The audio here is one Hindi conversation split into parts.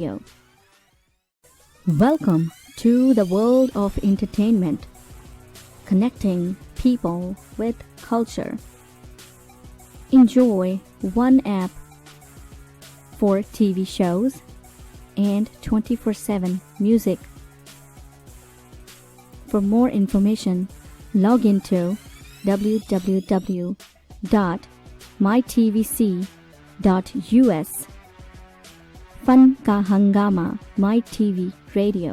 Radio. Welcome to the world of entertainment, connecting people with culture. Enjoy one app for TV shows and 24/7 music. For more information, log into www.mytvc.us. Fun का हंगामा माई टीवी रेडियो.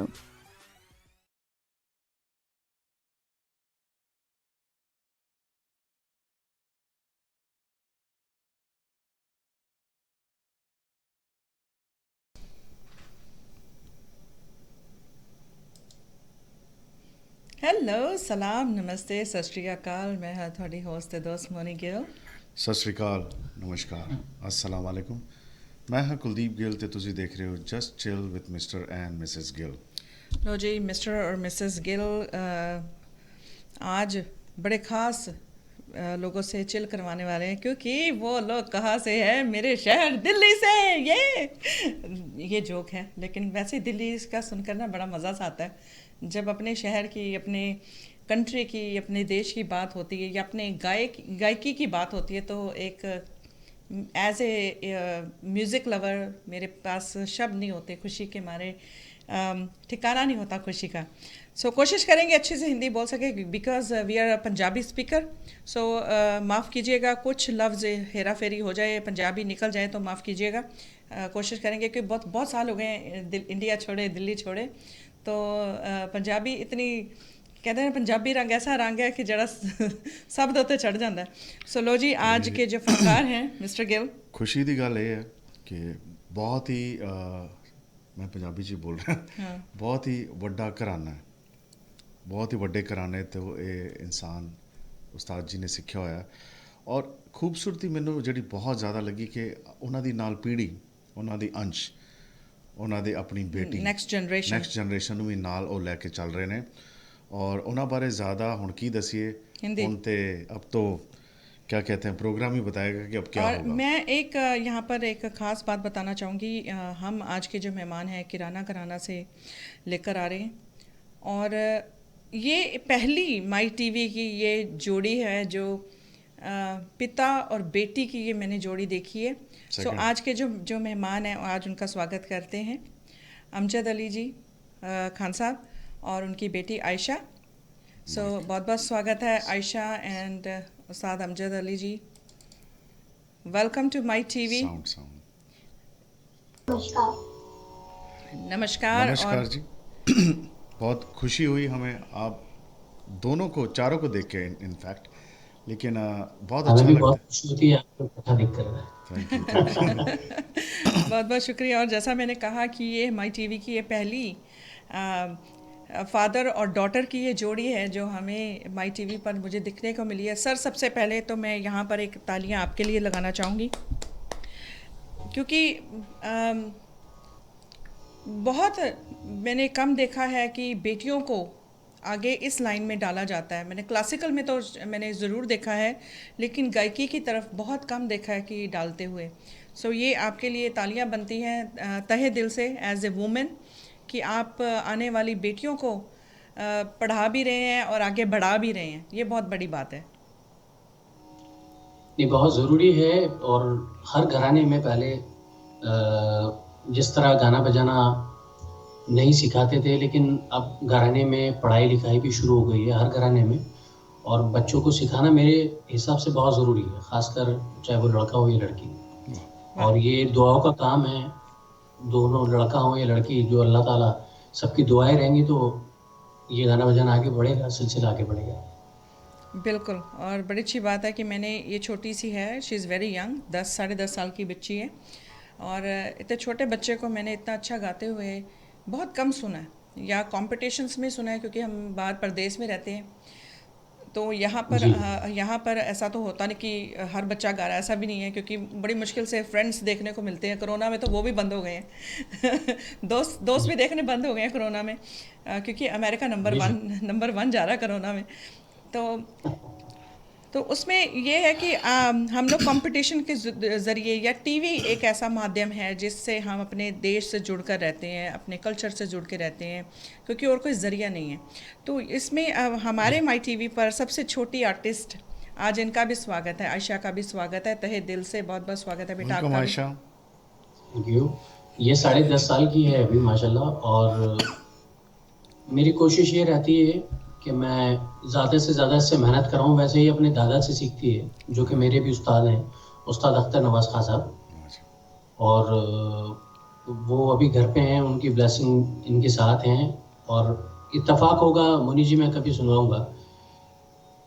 हेलो सलाम नमस्ते सत श्री अकाल मैं हाँ थोड़ी होस्ट ते दोस्त मोनी गिल सत श्री अकाल नमस्कार अस्सलाम वालेकुम मैं हाँ कुलदीप गिल ते तुसी देख रहे हो just chill with mister and missus Gill. लो जी मिस्टर और मिसेस गिल आज बड़े ख़ास लोगों से चिल करवाने वाले हैं क्योंकि वो लोग कहाँ से हैं मेरे शहर दिल्ली से. ये जोक है लेकिन वैसे दिल्ली का सुनकर ना बड़ा मज़ा सा आता है जब अपने शहर की अपने कंट्री की अपने देश की बात होती है या अपने गायकी की बात होती है तो एक एज ए म्यूज़िक लवर मेरे पास शब्द नहीं होते खुशी के मारे. ठिकाना नहीं होता खुशी का. सो कोशिश करेंगे अच्छे से हिंदी बोल सके because we are Punjabi speaker. So माफ़ कीजिएगा कुछ लफ्ज़ हेरा फेरी हो जाए पंजाबी निकल जाए तो माफ़ कीजिएगा. कोशिश करेंगे कि बहुत साल हो गए इंडिया छोड़े दिल्ली छोड़े तो पंजाबी इतनी कहते हैं पंजाबी रंग ऐसा रंग है कि जरा शब्द उत्ते चढ़ जाता है. सो लो जी आज के जो फनकार हैं मिस्टर गिल. खुशी की गल ये है कि बहुत ही मैं पंजाबी च बोल रहा हाँ. बहुत ही वड्डा घराना है. बहुत ही वड्डे घराने तो ये इंसान उस्ताद जी ने सीखा होया और खूबसूरती मैनू जी बहुत ज़्यादा लगी कि उन्हों की नाल पीढ़ी उन्हों की अंश उन्हों की अपनी बेटी नेक्स्ट जनरेशन भी नाल वो लैके चल रहे हैं और उन्होंने बारे ज़्यादा हुण की दसीए हुण ते अब तो क्या कहते हैं प्रोग्राम ही बताएगा कि अब क्या और होगा. मैं एक यहाँ पर एक ख़ास बात बताना चाहूँगी. हम आज के जो मेहमान हैं किराना घराना से लेकर आ रहे हैं और ये पहली माई टीवी की ये जोड़ी है जो पिता और बेटी की ये मैंने जोड़ी देखी है. सो आज के जो मेहमान हैं आज उनका स्वागत करते हैं अमजद अली जी खान साहब और उनकी बेटी आयशा. सो बहुत बहुत स्वागत है Ayesha and Ustad Amjad Ali ji. Welcome to my TV. नमस्कार और जी बहुत खुशी हुई हमें आप दोनों को चारों को देख के इनफैक्ट लेकिन बहुत अच्छा लगता बहुत खुशी होती है आपको कथा देखकर. थैंक यू बहुत बहुत शुक्रिया. और जैसा मैंने कहा कि ये माई टीवी की ये पहली फादर और डॉटर की ये जोड़ी है जो हमें माई टीवी पर मुझे दिखने को मिली है. सर सबसे पहले तो मैं यहाँ पर एक तालियाँ आपके लिए लगाना चाहूँगी क्योंकि बहुत मैंने कम देखा है कि बेटियों को आगे इस लाइन में डाला जाता है. मैंने क्लासिकल में तो मैंने ज़रूर देखा है लेकिन गायकी की तरफ बहुत कम देखा है कि डालते हुए. सो ये आपके लिए तालियां बनती हैं तहे दिल से एज ए वुमेन कि आप आने वाली बेटियों को पढ़ा भी रहे हैं और आगे बढ़ा भी रहे हैं. ये बहुत बड़ी बात है. ये बहुत ज़रूरी है और हर घराने में पहले जिस तरह गाना बजाना नहीं सिखाते थे लेकिन अब घराने में पढ़ाई लिखाई भी शुरू हो गई है हर घराने में और बच्चों को सिखाना मेरे हिसाब से बहुत ज़रूरी है खासकर चाहे वो लड़का हो या लड़की. और ये दुआओं का काम है दोनों लड़का हो या लड़की जो अल्लाह ताला सबकी दुआएं रहेंगी तो ये गाना बजाना आगे बढ़ेगा सिलसिला आगे बढ़ेगा. बिल्कुल. और बड़ी अच्छी बात है कि मैंने ये छोटी सी है शी इज़ वेरी यंग 10 साढ़े 10 साल की बच्ची है और इतने छोटे बच्चे को मैंने इतना अच्छा गाते हुए बहुत कम सुना है या कॉम्पिटिशन्स में सुना है क्योंकि हम बाहर परदेश में रहते हैं तो यहाँ पर ऐसा तो होता नहीं कि हर बच्चा गा रहा है. ऐसा भी नहीं है क्योंकि बड़ी मुश्किल से फ्रेंड्स देखने को मिलते हैं. कोरोना में तो वो भी बंद हो गए हैं दोस्त भी देखने बंद हो गए हैं कोरोना में क्योंकि अमेरिका नंबर वन जा रहा है कोरोना में. तो तो उसमें ये है कि हम लोग कंपटीशन के ज़रिए, या टीवी एक ऐसा माध्यम है जिससे हम अपने देश से जुड़ कर रहते हैं, अपने कल्चर से जुड़ के रहते हैं, क्योंकि और कोई ज़रिया नहीं है। तो इसमें हमारे माई टीवी पर सबसे छोटी आर्टिस्ट, आज इनका भी स्वागत है, आयशा का भी स्वागत है, तहे दिल से बहुत बहुत स्वागत है बेटा वेलकम आपका भी। आयशा। Thank you. ये 10.5 साल की है अभी माशाल्लाह, और मेरी कोशिश ये रहती है कि मैं ज़्यादा से ज़्यादा इससे मेहनत कराऊँ। वैसे ही अपने दादा से सीखती है, जो कि मेरे भी उस्ताद हैं, उस्ताद अख्तर नवाज़ खां साहब। और वो अभी घर पे हैं, उनकी ब्लेसिंग इनके साथ हैं। और इत्तेफाक होगा मुनी जी, मैं कभी सुनवाऊँगा।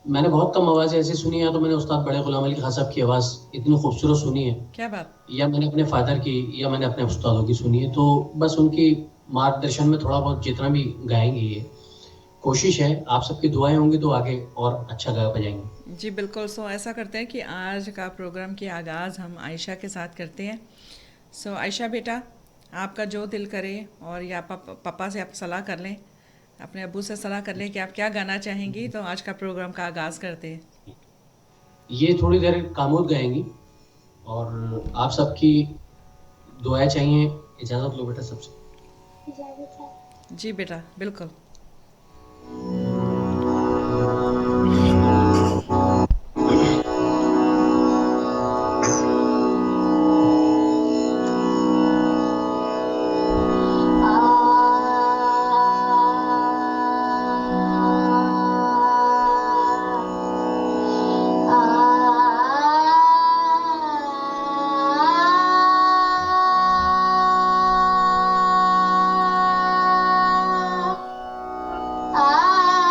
मैंने बहुत कम आवाज़ें ऐसी सुनी हैं, तो मैंने उस्ताद बड़े ग़ुलाम अली खां साहब की आवाज़ इतनी खूबसूरत सुनी है, क्या बात। या मैंने अपने फादर की, या मैंने अपने उस्तादों की सुनी है। तो बस उनकी मार्गदर्शन में थोड़ा बहुत जितना भी गाएंगे, ये कोशिश है। आप सबकी दुआएं होंगी तो आगे और अच्छा गा बजाएंगे। जी बिल्कुल। सो ऐसा करते हैं कि आज का प्रोग्राम की आगाज़ हम आयशा के साथ करते हैं। सो आयशा बेटा, आपका जो दिल करे, और या पापा से आप सलाह कर लें, अपने अब्बू से सलाह कर लें कि आप क्या गाना चाहेंगी, तो आज का प्रोग्राम का आगाज़ करते हैं। ये थोड़ी देर कामोद गाएंगी, और आप सबकी दुआएं चाहिए। इजाज़त लो बेटा सबसे। जी बेटा बिल्कुल। Ah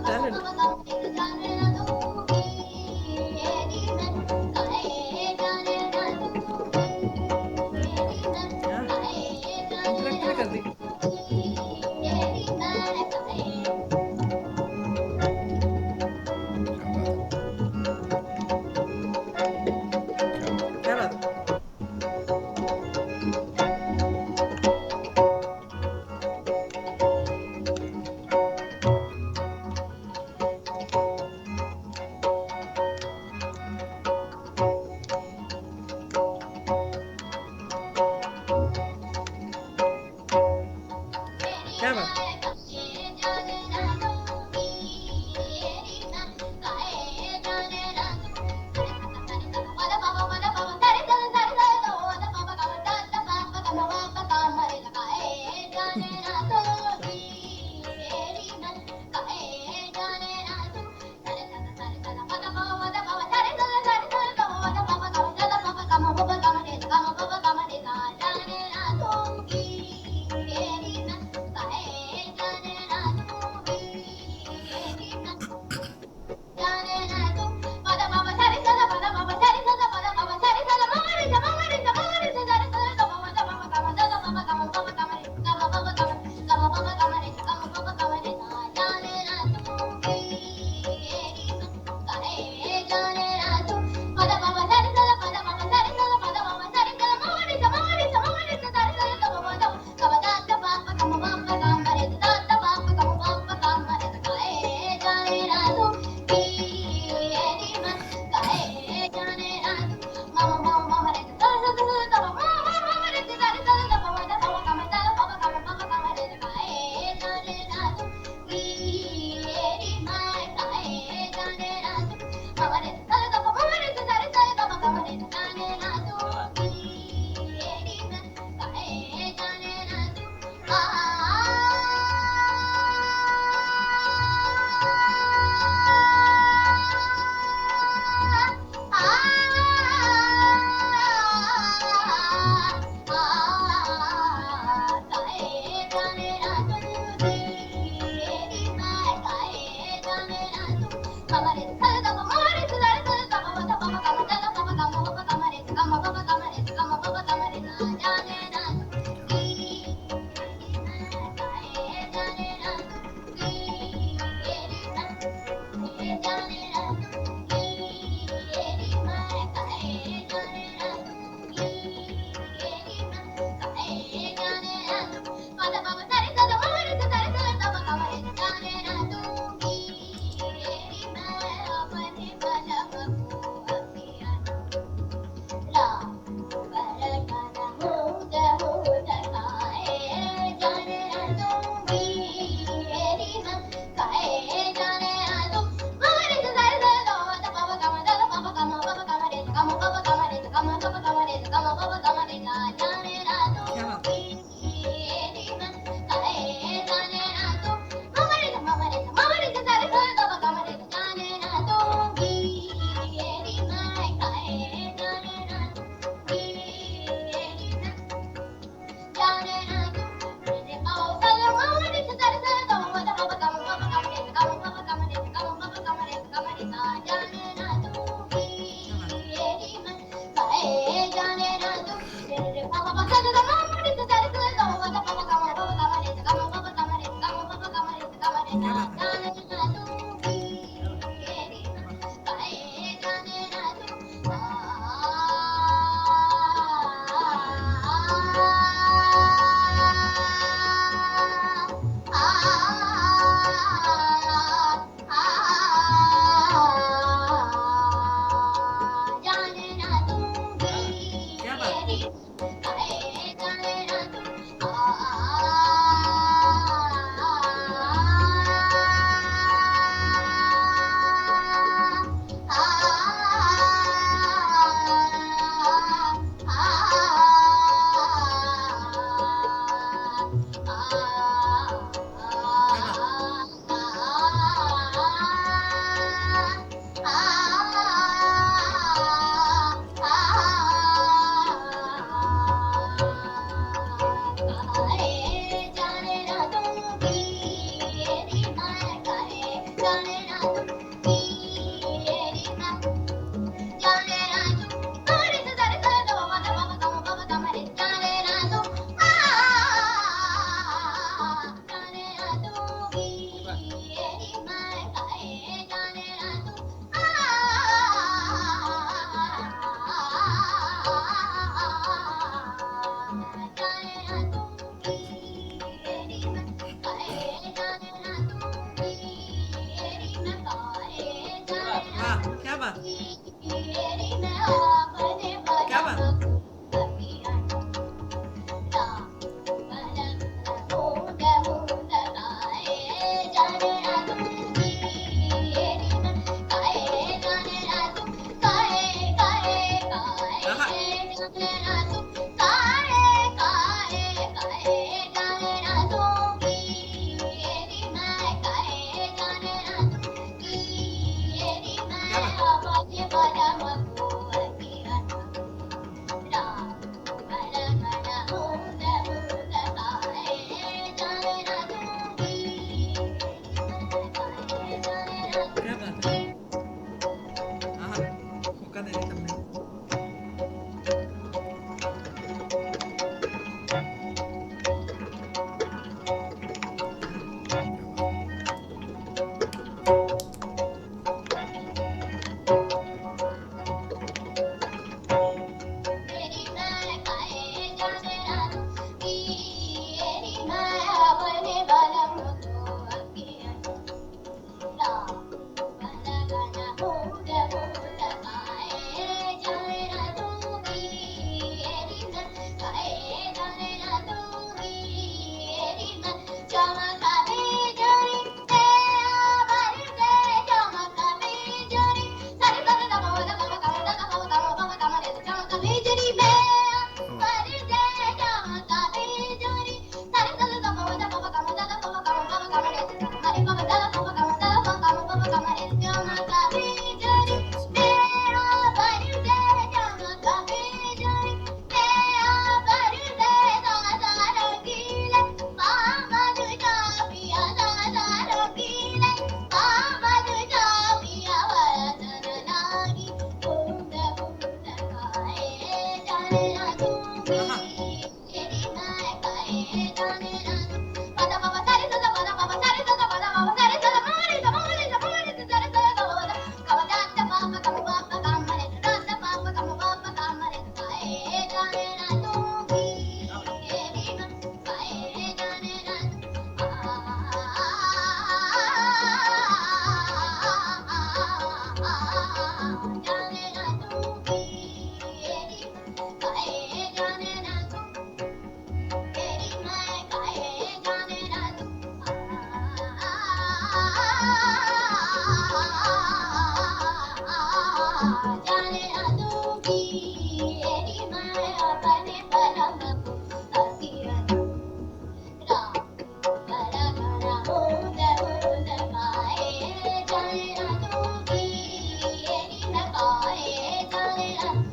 talent. हाँ, इंटरेक्ट भी कर दी। क्या बात है, क्या बात है। क्या बात है। क्या बात है।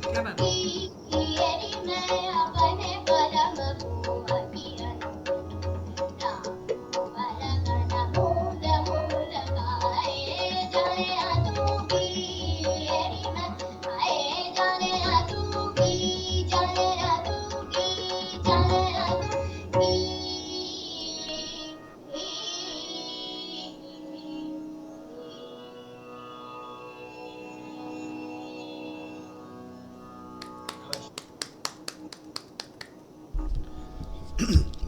क्या बात है।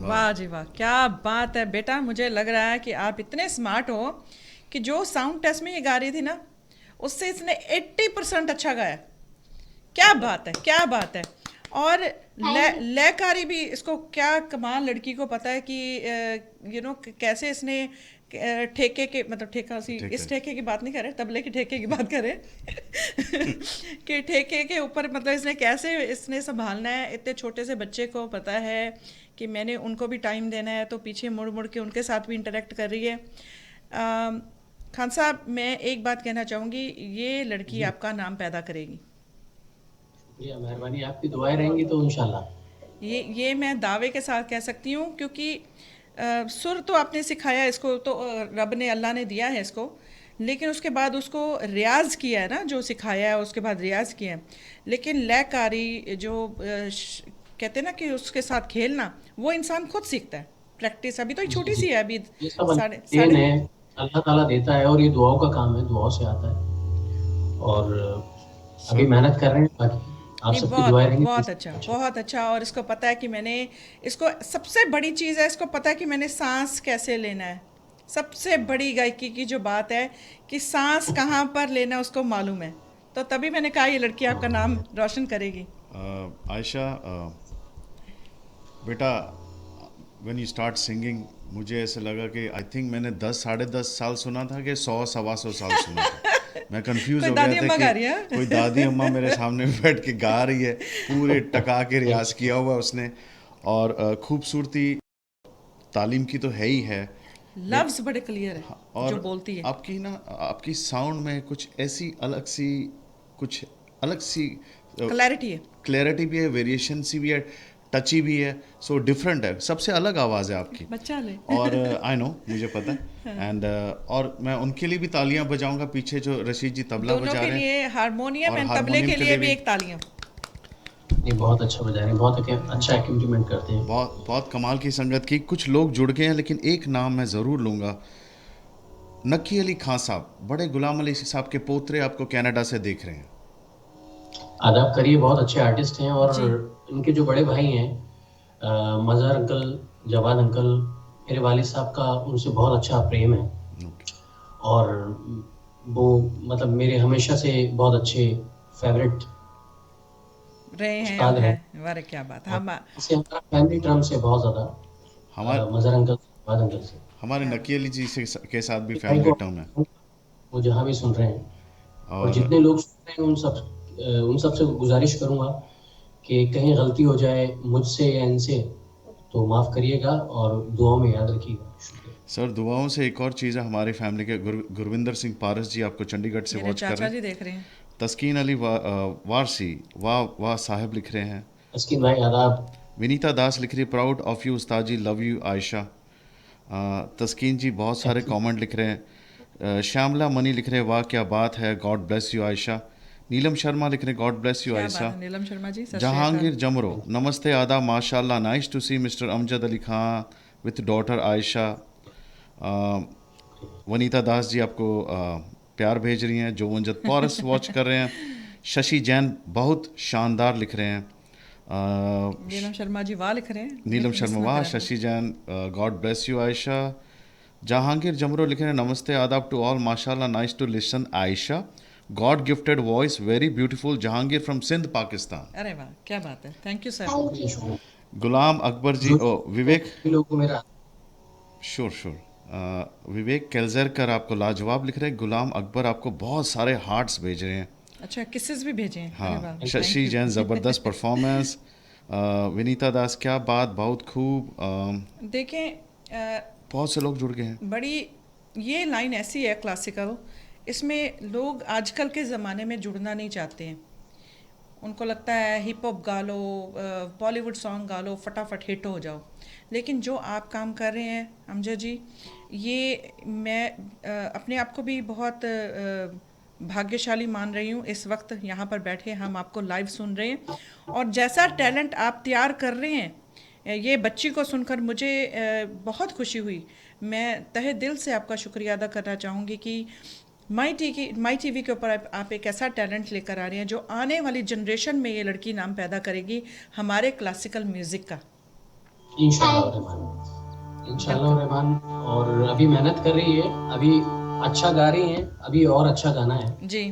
वाह जी वाह, क्या बात है बेटा। मुझे लग रहा है कि आप इतने स्मार्ट हो कि जो साउंड टेस्ट में ये गा रही थी ना, उससे इसने 80% अच्छा गाया। क्या बात है, क्या बात है। और लयकारी भी इसको, क्या कमाल, लड़की को पता है कि कैसे इसने ठेके के, मतलब ठेका सी, इस ठेके की बात नहीं कर रहे, तबले के ठेके की बात करें कि ठेके के ऊपर मतलब इसने कैसे इसने संभालना है। इतने छोटे से बच्चे को पता है कि मैंने उनको भी टाइम देना है, तो पीछे मुड़ मुड़ के उनके साथ भी इंटरेक्ट कर रही है। खान साहब, मैं एक बात कहना चाहूँगी, ये लड़की आपका नाम पैदा करेगी। शुक्रिया, मेहरबानी, आपकी दुआएं रहेंगी तो इंशाल्लाह। ये मैं दावे के साथ कह सकती हूँ, क्योंकि सुर तो आपने सिखाया इसको, तो रब ने, अल्लाह ने दिया है इसको, लेकिन उसके बाद उसको रियाज किया है ना, जो सिखाया है उसके बाद रियाज किया है। लेकिन लयकारी जो कहते हैं ना कि उसके साथ खेलना, वो इंसान खुद सीखता है, प्रैक्टिस। अभी तो ये छोटी सी है, अभी ये सब साढ़े देन साढ़े है, अल्लाह ताला देता है और ये दुआओं का काम है, दुआओं से आता है। और अभी मेहनत कर रहे हैं, बाकी आप नहीं, सबकी बहुत दुआएं रहेंगी तो बहुत अच्छा, बहुत अच्छा। और इसको पता है कि मैंने, इसको सबसे बड़ी चीज़ है, इसको पता है कि मैंने सांस कैसे लेना है। सबसे बड़ी गायकी की जो बात है कि सांस कहाँ पर लेना, उसको मालूम है। तो तभी मैंने कहा ये लड़की आपका नाम रोशन करेगी। आयशा, बेटा, व्हेन यू स्टार्ट सिंगिंग, मुझे ऐसे लगा कि आई थिंक मैंने 10 साढ़े 10 साल सुना था कि 100 सवा 100 साल सुना था। मैं कंफ्यूज कोई हो दादी गया अम्मा गा था रही कि है। कोई दादी अम्मा मेरे सामने बैठ के गा रही है, पूरे टका के रियाज किया हुआ उसने। और खूबसूरती तालीम की तो है ही है, लफ्ज बड़े क्लियर है जो और बोलती है। आपकी ना, आपकी साउंड में कुछ ऐसी कुछ अलग सी क्लैरिटी है। क्लैरिटी भी है, वेरिएशन सी भी है, टची भी है, सो डिफरेंट है, सबसे अलग आवाज़ है आपकी। बच्चा ले। और आई नो, मुझे पता है। एंड और मैं उनके लिए भी तालियां बजाऊंगा, पीछे जो रशीद जी तबला दोनों बजा के रहे हैं, लिए हारमोनियम और एंड तबले हारमोनियम के के लिए लिए भी भी एक तालियां। ये बहुत अच्छा बजा रहे हैं, बहुत अच्छा एक्टिविटीमेंट करते हैं। बहुत बहुत कमाल की संगत की। कुछ लोग जुड़ गए हैं, लेकिन एक नाम मैं ज़रूर लूँगा, नकी अली खान साहब, बड़े गुलाम अली साहब के पोतरे आपको कनाडा से देख रहे हैं। आदाब करिए, बहुत अच्छे आर्टिस्ट हैं। और जी। इनके जो बड़े भाई हैं, मज़हर अंकल, जवाद अंकल, मेरे वालिद साहब का उनसे बहुत अच्छा प्रेम है। और वो मतलब मेरे हमेशा से बहुत अच्छे फेवरेट रहे हैं और उस्ताद हैं। हैं। वारे क्या बात। और हम इससे हमारा फैमिली टर्म से बहुत ज़्यादा, हमारे मज़हर अंकल, जवाद अंकल से। हमारे क्या नकी अली जी के साथ भी भाई फैमिली को टर्म है। वो जहाँ भी सुन रहे हैं, और और जितने लोग सुन रहे हैं उन सब से गुजारिश करूंगा कि कहीं गलती हो जाए मुझसे या इनसे तो माफ़ करिएगा और दुआओं में याद रखिएगा। शुक्रिया। सर, दुआओं से एक और चीज़ है, हमारी फैमिली के गुरविंदर सिंह पारस जी आपको चंडीगढ़ से मेरे वॉच कर चाचा रहे जी हैं। देख रहे हैं। तस्कीन अली वारसी, वाह वाह साहब लिख रहे हैं। तस्कीन भाई आदाब। विनीता दास लिख रही है, proud of you Ustad ji, love you Ayesha. तस्कीन जी बहुत सारे थैंक यू। कमेंट लिख रहे हैं। श्यामला मनी लिख रहे हैं, वाह क्या बात है, God bless you Ayesha. Neelam Sharma लिख रहे हैं, गॉड ब्लेस यू क्या बात आयशा। है नीलम शर्मा जी, सत श्री अकाल। जहांगीर जमरो, नमस्ते आदाब, माशाल्लाह, nice to see mister Amjad Ali Khan, with daughter Ayesha. Vanita Das ji आपको प्यार भेज रही हैं। जो वंजत पॉरस वॉच कर रहे हैं। शशि जैन बहुत शानदार लिख रहे हैं। नीलम शर्मा जी वाह लिख रहे हैं। नीलम मिस शर्मा ना वाह। करें। Shashi Jain God bless you Ayesha. Jahangir Jamro लिख रहे हैं नमस्ते आदाब टू ऑल, माशाल्लाह nice to listen Ayesha, God gifted voice very beautiful. Jahangir from Sindh Pakistan. अरे वाह क्या बात है, थैंक यू सर। शुक्रिया। गुलाम अकबर जी ओ विवेक लोगों को मेरा श्योर विवेक केल्जरकर आपको लाजवाब लिख रहे हैं। गुलाम अकबर आपको बहुत सारे हार्ट्स भेज रहे हैं। अच्छा किसेस भी भेजे हैं। अरे वाह, हाँ, thank शशि you। जैन ज़बरदस्त परफॉर्मेंस। विनीता दास क्या बात, बहुत खूब। देखें बहुत से लोग जुड़ गए हैं। बड़ी ये लाइन ऐसी है क्लासिकल, इसमें लोग आजकल के ज़माने में जुड़ना नहीं चाहते हैं। उनको लगता है हिप हॉप गा लो, बॉलीवुड सॉन्ग गा लो, फटाफट हिट हो जाओ। लेकिन जो आप काम कर रहे हैं अमजद जी, ये मैं अपने आप को भी बहुत भाग्यशाली मान रही हूँ। इस वक्त यहाँ पर बैठे हम आपको लाइव सुन रहे हैं, और जैसा टैलेंट आप तैयार कर रहे हैं, ये बच्ची को सुनकर मुझे बहुत खुशी हुई। मैं तहे दिल से आपका शुक्रिया अदा करना चाहूँगी कि माई टीवी के ऊपर आप एक ऐसा टैलेंट लेकर आ रहे हैं जो आने वाली जनरेशन में ये लड़की नाम पैदा करेगी हमारे क्लासिकल म्यूज़िक का। इंशाल्लाह रहमान। और अभी मेहनत कर रही है, अभी अच्छा गा रही हैं, अभी और अच्छा गाना है जी।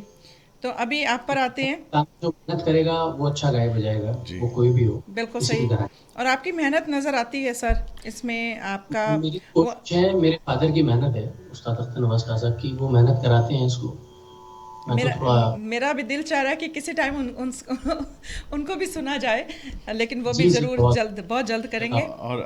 तो अभी आप पर आते हैं। जो मेहनत करेगा वो अच्छा गाए बजाएगा, जी। वो कोई भी हो। बिल्कुल किसी सही। भी तरह। और आपकी मेहनत नज़र आती है सर इसमें। आपका मेरी कोशिश है, मेरे फादर की मेहनत है, उस्ताद अख्तर नवाज खान साहब की, वो मेहनत कराते हैं इसको। मैं तो थोड़ा मेरा भी दिल चाह रहा है कि किसी टाइम उनको भी सुना जाए, लेकिन वो भी जी, जी, ज़रूर बहुत जल्द करेंगे। और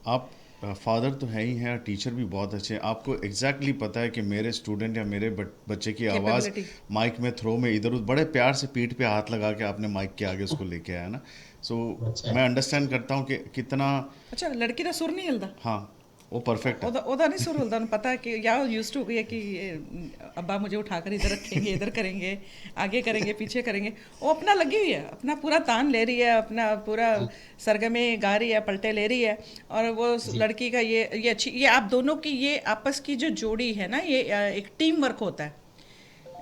आप फादर तो है ही हैं, टीचर भी बहुत अच्छे हैं। आपको एग्जैक्टली पता है कि मेरे स्टूडेंट या मेरे बच्चे की आवाज़ Capability। माइक में थ्रो में इधर उधर बड़े प्यार से पीठ पे हाथ लगा के आपने माइक के आगे उसको लेके आया ना। सो अच्छा। मैं अंडरस्टैंड करता हूँ कि कितना। अच्छा लड़की का सुर नहीं हिलदा? हाँ वो परफेक्ट है। ओदा नहीं सुर हिलदा, उन्हें पता है कि या यूज्ड हो गई है कि अब्बा मुझे उठाकर इधर रखेंगे, इधर करेंगे, आगे करेंगे, पीछे करेंगे। वो अपना लगी हुई है, अपना पूरा तान ले रही है, अपना पूरा सरगमे गा रही है, पलटे ले रही है। और वो लड़की का ये अच्छी, ये आप दोनों की ये आपस की जो जोड़ी है ना, ये एक टीम वर्क होता है।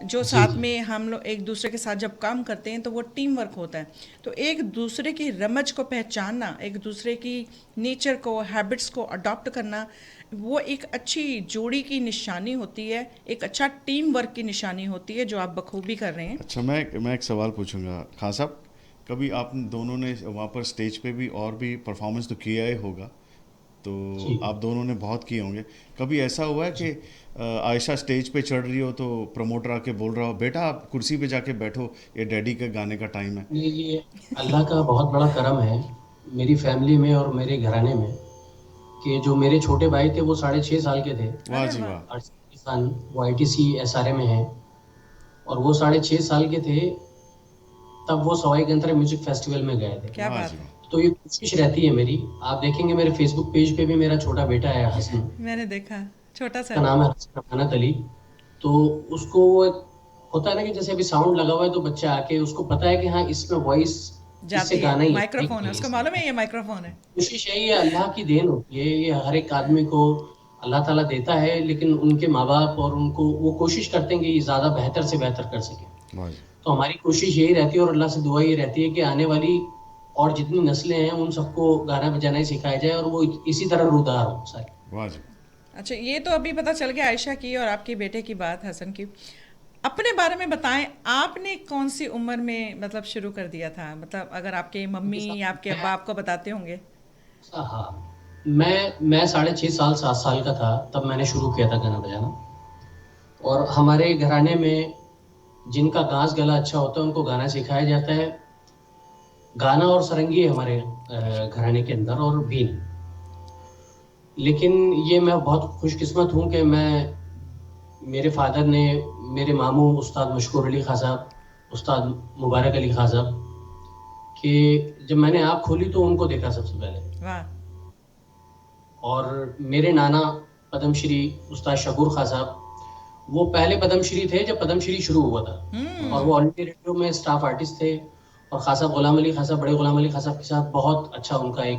जो साथ में हम लोग एक दूसरे के साथ जब काम करते हैं तो वो टीम वर्क होता है। तो एक दूसरे की रमज को पहचानना, एक दूसरे की नेचर को, हैबिट्स को अडॉप्ट करना, वो एक अच्छी जोड़ी की निशानी होती है, एक अच्छा टीम वर्क की निशानी होती है, जो आप बखूबी कर रहे हैं। अच्छा मैं एक सवाल पूछूंगा खान साहब, कभी आप दोनों ने वहाँ पर स्टेज पे भी और भी परफॉर्मेंस तो किया ही होगा, तो आप दोनों ने बहुत किए होंगे। कभी ऐसा हुआ है कि आयशा स्टेज पे चढ़ रही हो तो प्रमोटर आके बोल रहा हो बेटा आप कुर्सी पे जाके बैठो, ये डैडी के गाने का टाइम है? ये अल्लाह का बहुत बड़ा करम है मेरी फैमिली में और मेरे घराने में, कि जो मेरे छोटे भाई थे वो 6.5 साल के थे। वाह जी वाह। पाकिस्तान वो ITC SRM में है, और वो 6.5 साल के थे तब वो सवाई गंतरा म्यूजिक फेस्टिवल में गए थे। क्या वाह बात जी है। वाह। तो ये कोशिश रहती है मेरी, आप देखेंगे मेरे फेसबुक पेज पे भी मेरा छोटा बेटा है हसन, मैंने देखा, छोटा सा का नाम है हसन अमानत अली। तो उसको वो एक होता है ना कि जैसे अभी साउंड लगा हुआ है तो बच्चा आके उसको पता है कि हाँ इसमें वॉइस जाती है, माइक्रोफोन है, उसको मालूम है ये माइक्रोफोन है। कोशिश है, ये अल्लाह की देन होती है, ये हर एक आदमी को अल्लाह ताला देता है, लेकिन उनके माँ बाप और उनको वो कोशिश करते हैं कि ये ज़्यादा बेहतर से बेहतर कर सकें। वाह जी। तो हमारी कोशिश यही रहती है और अल्लाह से दुआ ये रहती है कि आने वाली और जितनी नस्लें हैं उन सबको गाना बजाना ही सिखाया जाए और वो इसी तरह रूदार हो सारे। वाह जी। अच्छा ये तो अभी पता चल गया आयशा की और आपके बेटे की बात, हसन की। अपने बारे में बताएं, आपने कौन सी उम्र में मतलब शुरू कर दिया था? मतलब अगर आपके मम्मी या आपके अब्बा आपको बताते होंगे। हाँ, मैं 6.5 साल 7 साल का था तब मैंने शुरू किया था गाना बजाना। और हमारे घराने में जिनका गांस गला अच्छा होता है उनको गाना सिखाया जाता है। गाना और सरंगी है हमारे घराने के अंदर और बीन। लेकिन ये मैं बहुत खुशकिस्मत हूँ कि मेरे फादर ने, मेरे मामू उस्ताद मशकूर अली खां साहब, उस्ताद मुबारक अली खां साहब, कि जब मैंने आँख खोली तो उनको देखा सबसे पहले। वाह। और मेरे नाना पद्मश्री उस्ताद शकूर खां साहब, वो पहले पद्मश्री थे जब पद्मश्री शुरू हुआ था, और वो ऑल इंडिया रेडियो में स्टाफ आर्टिस्ट थे। और खासा गुलाम अली खासा, बड़े गुलाम अली खासा के साथ बहुत अच्छा उनका एक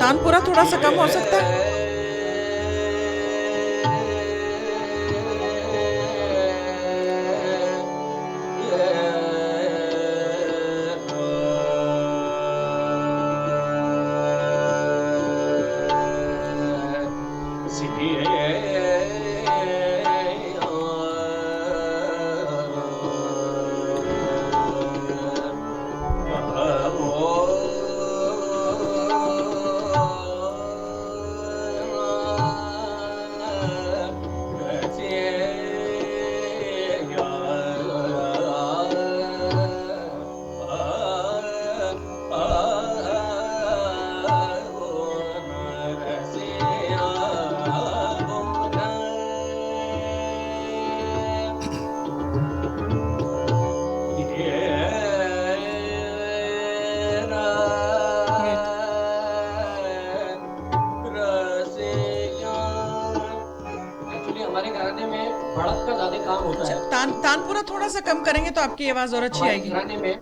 तानपुरा थोड़ा सा कम हो सकता है? एक्चुअली हमारे घराने में बढ़त का ज्यादा काम होता अच्छा, है। तानपुरा थोड़ा सा कम करेंगे तो आपकी आवाज और अच्छी हमारे आएगी। घराने में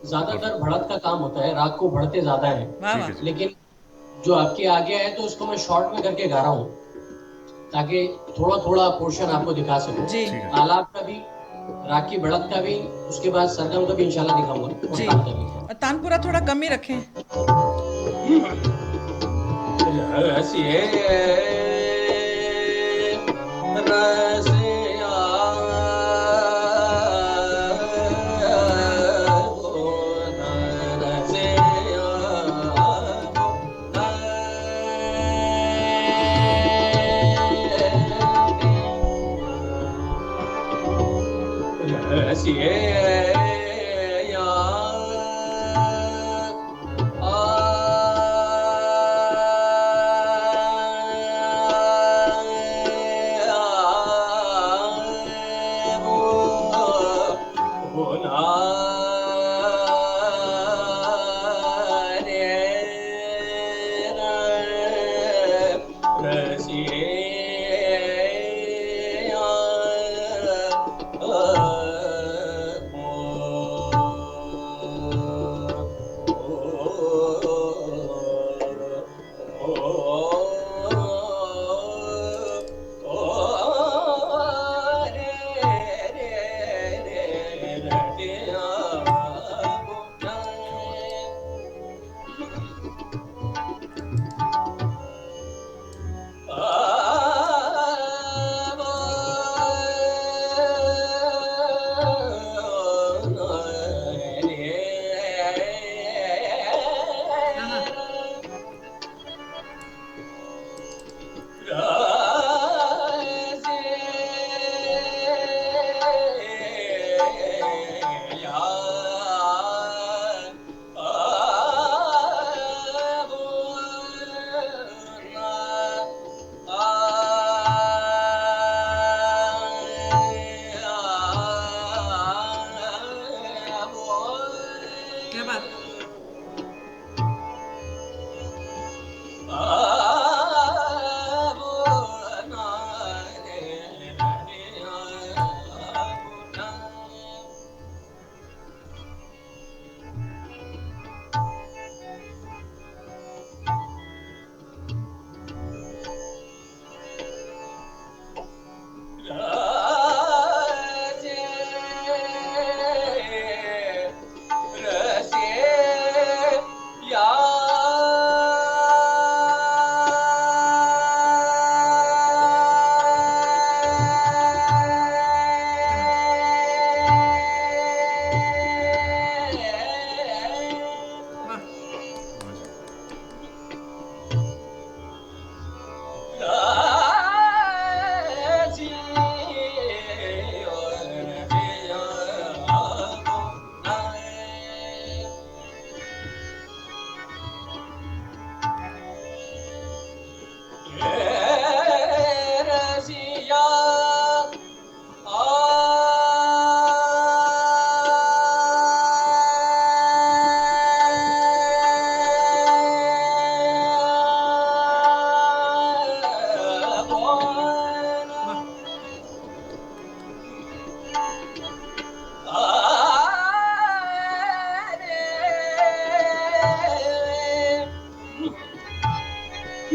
ज्यादातर बढ़त का काम होता है, राग को बढ़ते ज्यादा है। वाह ठीक वाह। है जी। लेकिन जो आपके आगे है तो उसको मैं शॉर्ट में करके गा रहा हूँ ताकि थोड़ा थोड़ा पोर्शन आपको दिखा सकूं। जी ठीक है। आलाप का भी, राग की बढ़त का भी, उसके बाद सरगम का भी इंशाल्लाह दिखाऊंगा और जी, ताल का भी। और तानपुरा थोड़ा कम ही रखें। क्या बात।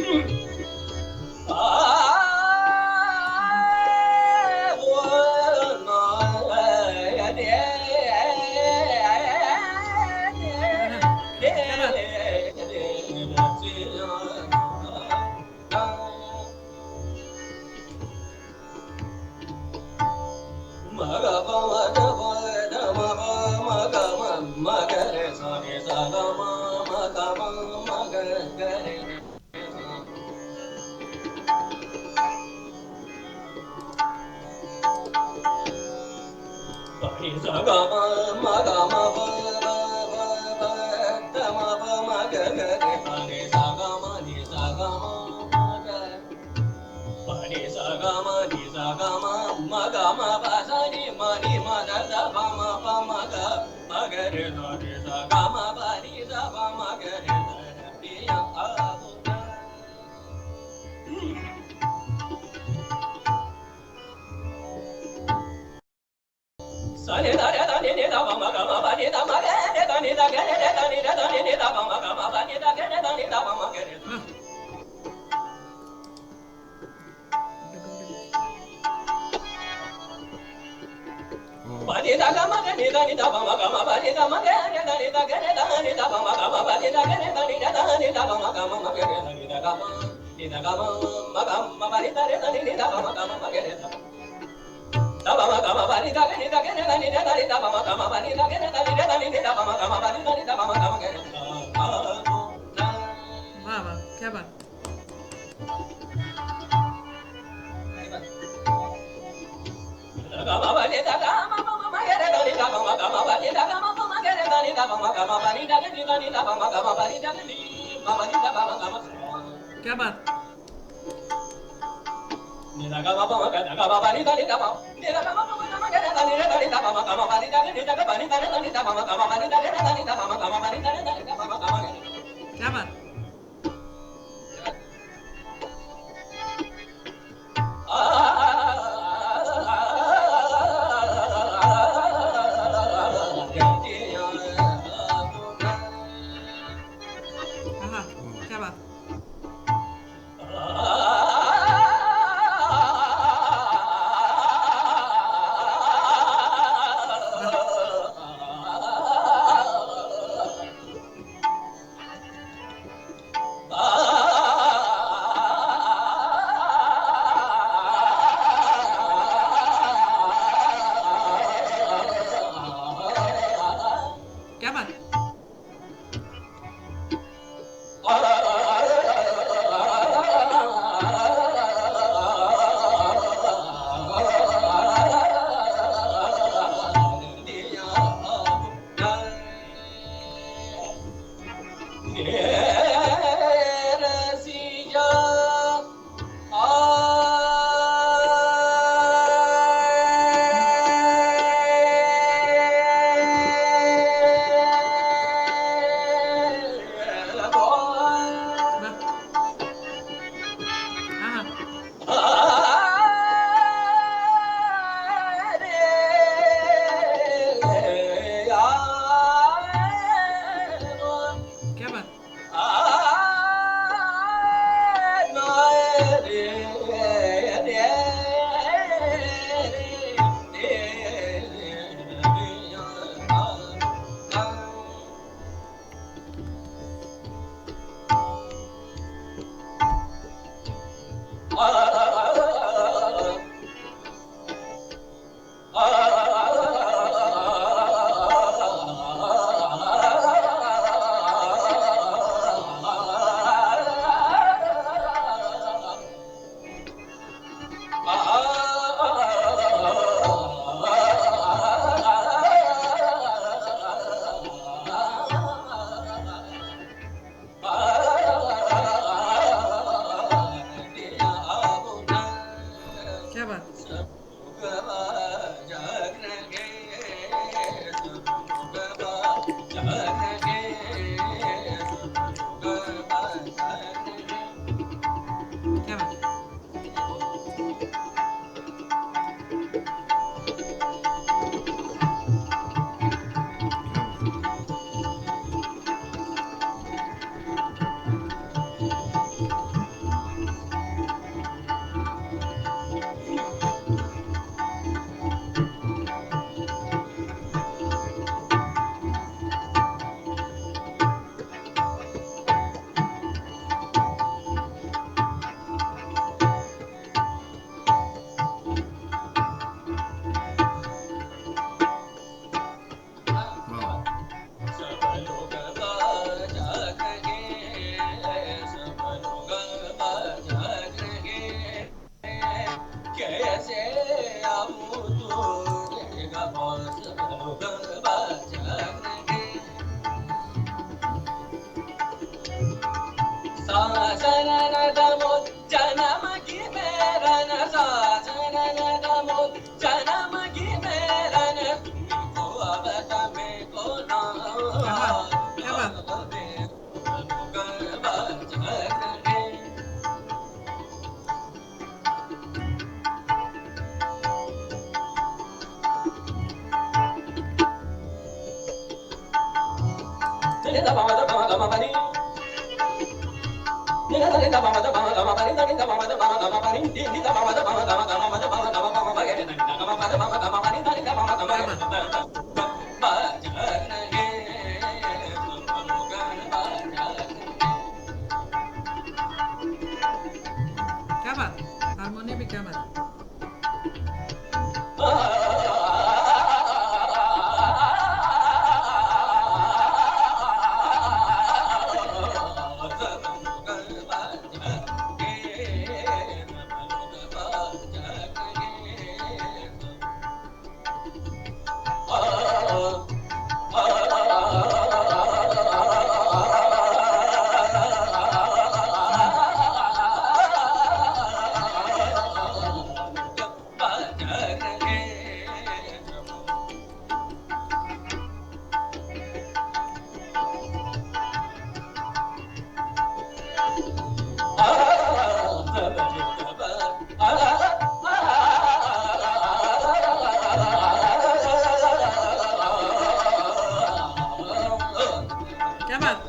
क्या बात। वाह वाह, क्या बात। क्या बात। क्या बात। हाँ हाँ, क्या बात। वाह। क्या बात। वाह। हाँ हाँ। क्या बात। क्या बात, हारमोनियम भी क्या बात। क्या बात।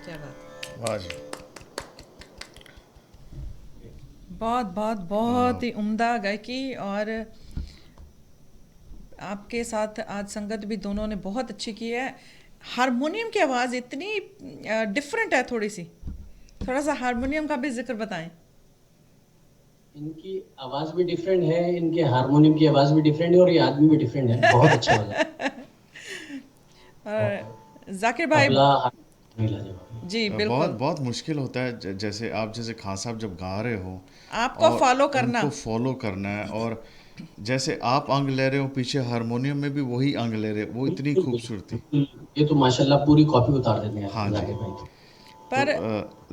क्या बात। वाह जी। बहुत बहुत बहुत ही उम्दा गायकी। और आपके साथ आज संगत भी दोनों ने बहुत अच्छी की है। हारमोनियम की आवाज़ इतनी डिफरेंट है थोड़ी सी, थोड़ा सा हारमोनियम का भी जिक्र बताएं। इनकी आवाज भी डिफरेंट है, इनके हारमोनियम की आवाज भी डिफरेंट है, और ये आदमी भी डिफरेंट है, बहुत अच्छा लगा। और जाकिर भाई। तबला हारमोनियम लाजवाब। जी बहुत बिल्कुल, बहुत मुश्किल होता है जैसे आप जैसे खान साहब जब गा रहे हो आपको और फॉलो करना। उनको फॉलो करना है, और जैसे आप अंग ले रहे हो पीछे हारमोनियम में भी वही अंग ले रहे हो, वो इतनी बिल्कुल खूबसूरती। बिल्कुल, ये तो माशाल्लाह पूरी कॉपी उतार देते हैं हाँ जी। जाकिर भाई की। तो पर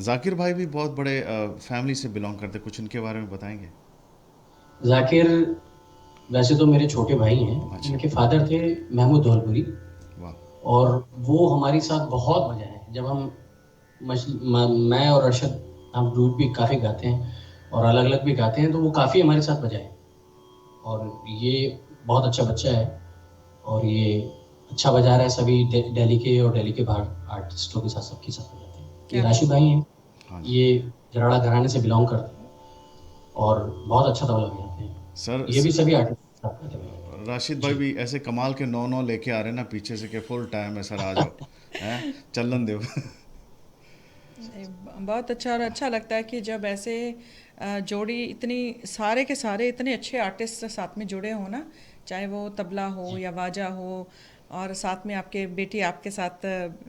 जाकिर भाई भी बहुत बड़े फैमिली से बिलोंग करते हैं, कुछ उनके बारे में बताएंगे? जाकिर वैसे तो मेरे छोटे भाई हैं, अच्छा। इनके फादर थे महमूद धौलपुरी, वाह। और वो हमारे साथ बहुत बजाए हैं। जब हम मैं और अरशद, हम डूट भी काफ़ी गाते हैं और अलग अलग भी गाते हैं, तो वो काफ़ी हमारे साथ बजाए। और ये बहुत अच्छा बच्चा है, और ये अच्छा बजा रहा है। सभी दिल्ली के और दिल्ली के बाहर आर्टिस्टों के साथ सबके साथ बजाते हैं। ये क्या राशिद भाई हैं, हाँ जी। ये जराड़ा घराने से बिलोंग करते हैं और बहुत अच्छा तबला बजाते हैं। सर ये भी सभी आर्टिस्ट के साथ गाते हैं। राशिद भाई भी ऐसे कमाल के नौ नौ लेके आ रहे हैं ना पीछे से कि फुल टाइम है सर, आ जाओ हैं, चलन दो। बहुत अच्छा। और अच्छा लगता है कि जब ऐसे जोड़ी इतनी सारे के सारे इतने अच्छे आर्टिस्ट साथ में जुड़े हों ना, चाहे वो तबला हो या वाजा हो, और साथ में आपके बेटी आपके साथ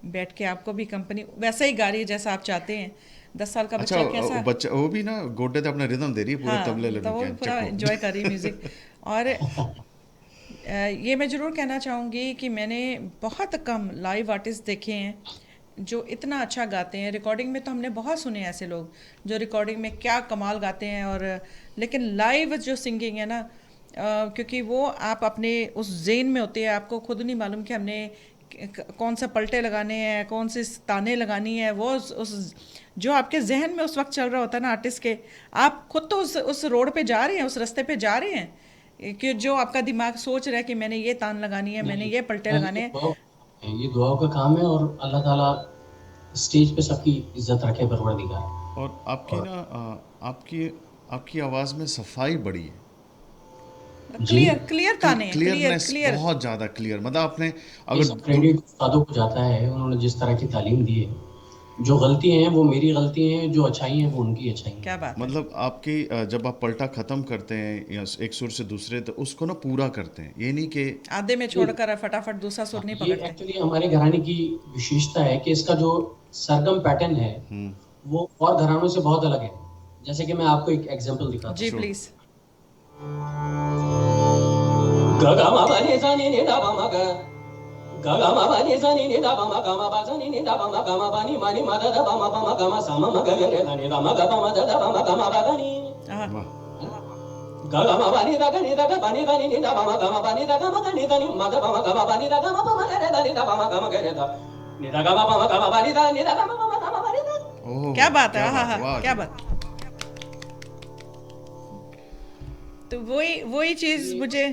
बैठ के आपको भी कंपनी वैसा ही गा रही है जैसा आप चाहते हैं। 10 साल का अच्छा बच्चा कैसा। बच्चा वो भी ना गोडे पे अपना रिदम दे रही है पूरे हाँ, तबले तो वो लेके पूरा चक्को। एंजॉय कर रही म्यूज़िक। और ये मैं ज़रूर कहना चाहूँगी कि मैंने बहुत कम लाइव आर्टिस्ट देखे हैं जो इतना अच्छा गाते हैं। रिकॉर्डिंग में तो हमने बहुत सुने ऐसे लोग जो रिकॉर्डिंग में क्या कमाल गाते हैं, और लेकिन लाइव जो सिंगिंग है ना, क्योंकि वो आप अपने उस जेन में होते हैं, आपको खुद नहीं मालूम कि हमने कौन सा पलटे लगाने हैं, कौन सी ताने लगानी है। वो उस जो आपके जहन में उस वक्त चल रहा होता है ना आर्टिस्ट के, आप खुद तो उस रोड पे जा रहे हैं, उस रास्ते पे जा रहे हैं, कि जो आपका दिमाग सोच रहा है कि मैंने ये तान लगानी है, मैंने नहीं, ये पलटे लगाने हैं। ये दुआओं का काम है, और अल्लाह ताला स्टेज पे सबकी इज्जत रखे, परवरदिगार। और आपकी और ना आपकी आपकी आवाज़ में सफाई बड़ी है, जी, क्लियर क्लियर ताने हैं, क्लियर क्लियरनेस क्लियर। बहुत ज़्यादा क्लियर, मतलब आपने ये अगर सब क्रेडिट उस्तादों को जाता है, उन्होंने जिस तरह की तालीम दी है। जो गलती हैं वो मेरी गलती हैं, जो अच्छाई हैं वो उनकी अच्छाई हैं। क्या बात है। मतलब आपकी जब आप पलटा ख़त्म करते हैं या एक सुर से दूसरे, तो उसको ना पूरा करते हैं, ये नहीं कि आधे में छोड़कर फटाफट दूसरा सुर नहीं ये पकड़ते। एक्चुअली हमारे घराने की विशेषता है कि इसका जो सरगम पैटर्न है वो और घरानों से बहुत अलग है। जैसे कि मैं आपको एक एग्जांपल दिखाता जी Sure. प्लीज। हूँ। ग ग म प नि सा नि नि द प म ग, ग ग म प नि सा नि नि द प म ग म प सा नि नि द प म ग म प नि म नि म द द प म ग म स म म ग ग रे ध नि द म ग प म द द प म ग म प ग नि। हाँ, वाह। गा गा मा पा नि दा गा नि दा गा पा नि दा नि दा पा मा गा मा पा नि दा गा मा गा नि दा नि मा गा पा मा गा मा पा नि दा गा मा पा मा गा रे दा नि दा पा मा गा मा गा रे दा नि दा गा मा पा मा गा मा पा नि दा नि दा गा मा पा मा गा मा पा नि दा। ओह क्या बात है, क्या हाँ बात, हाँ, वाह क्या जी। बात। तो वही वही चीज़ मुझे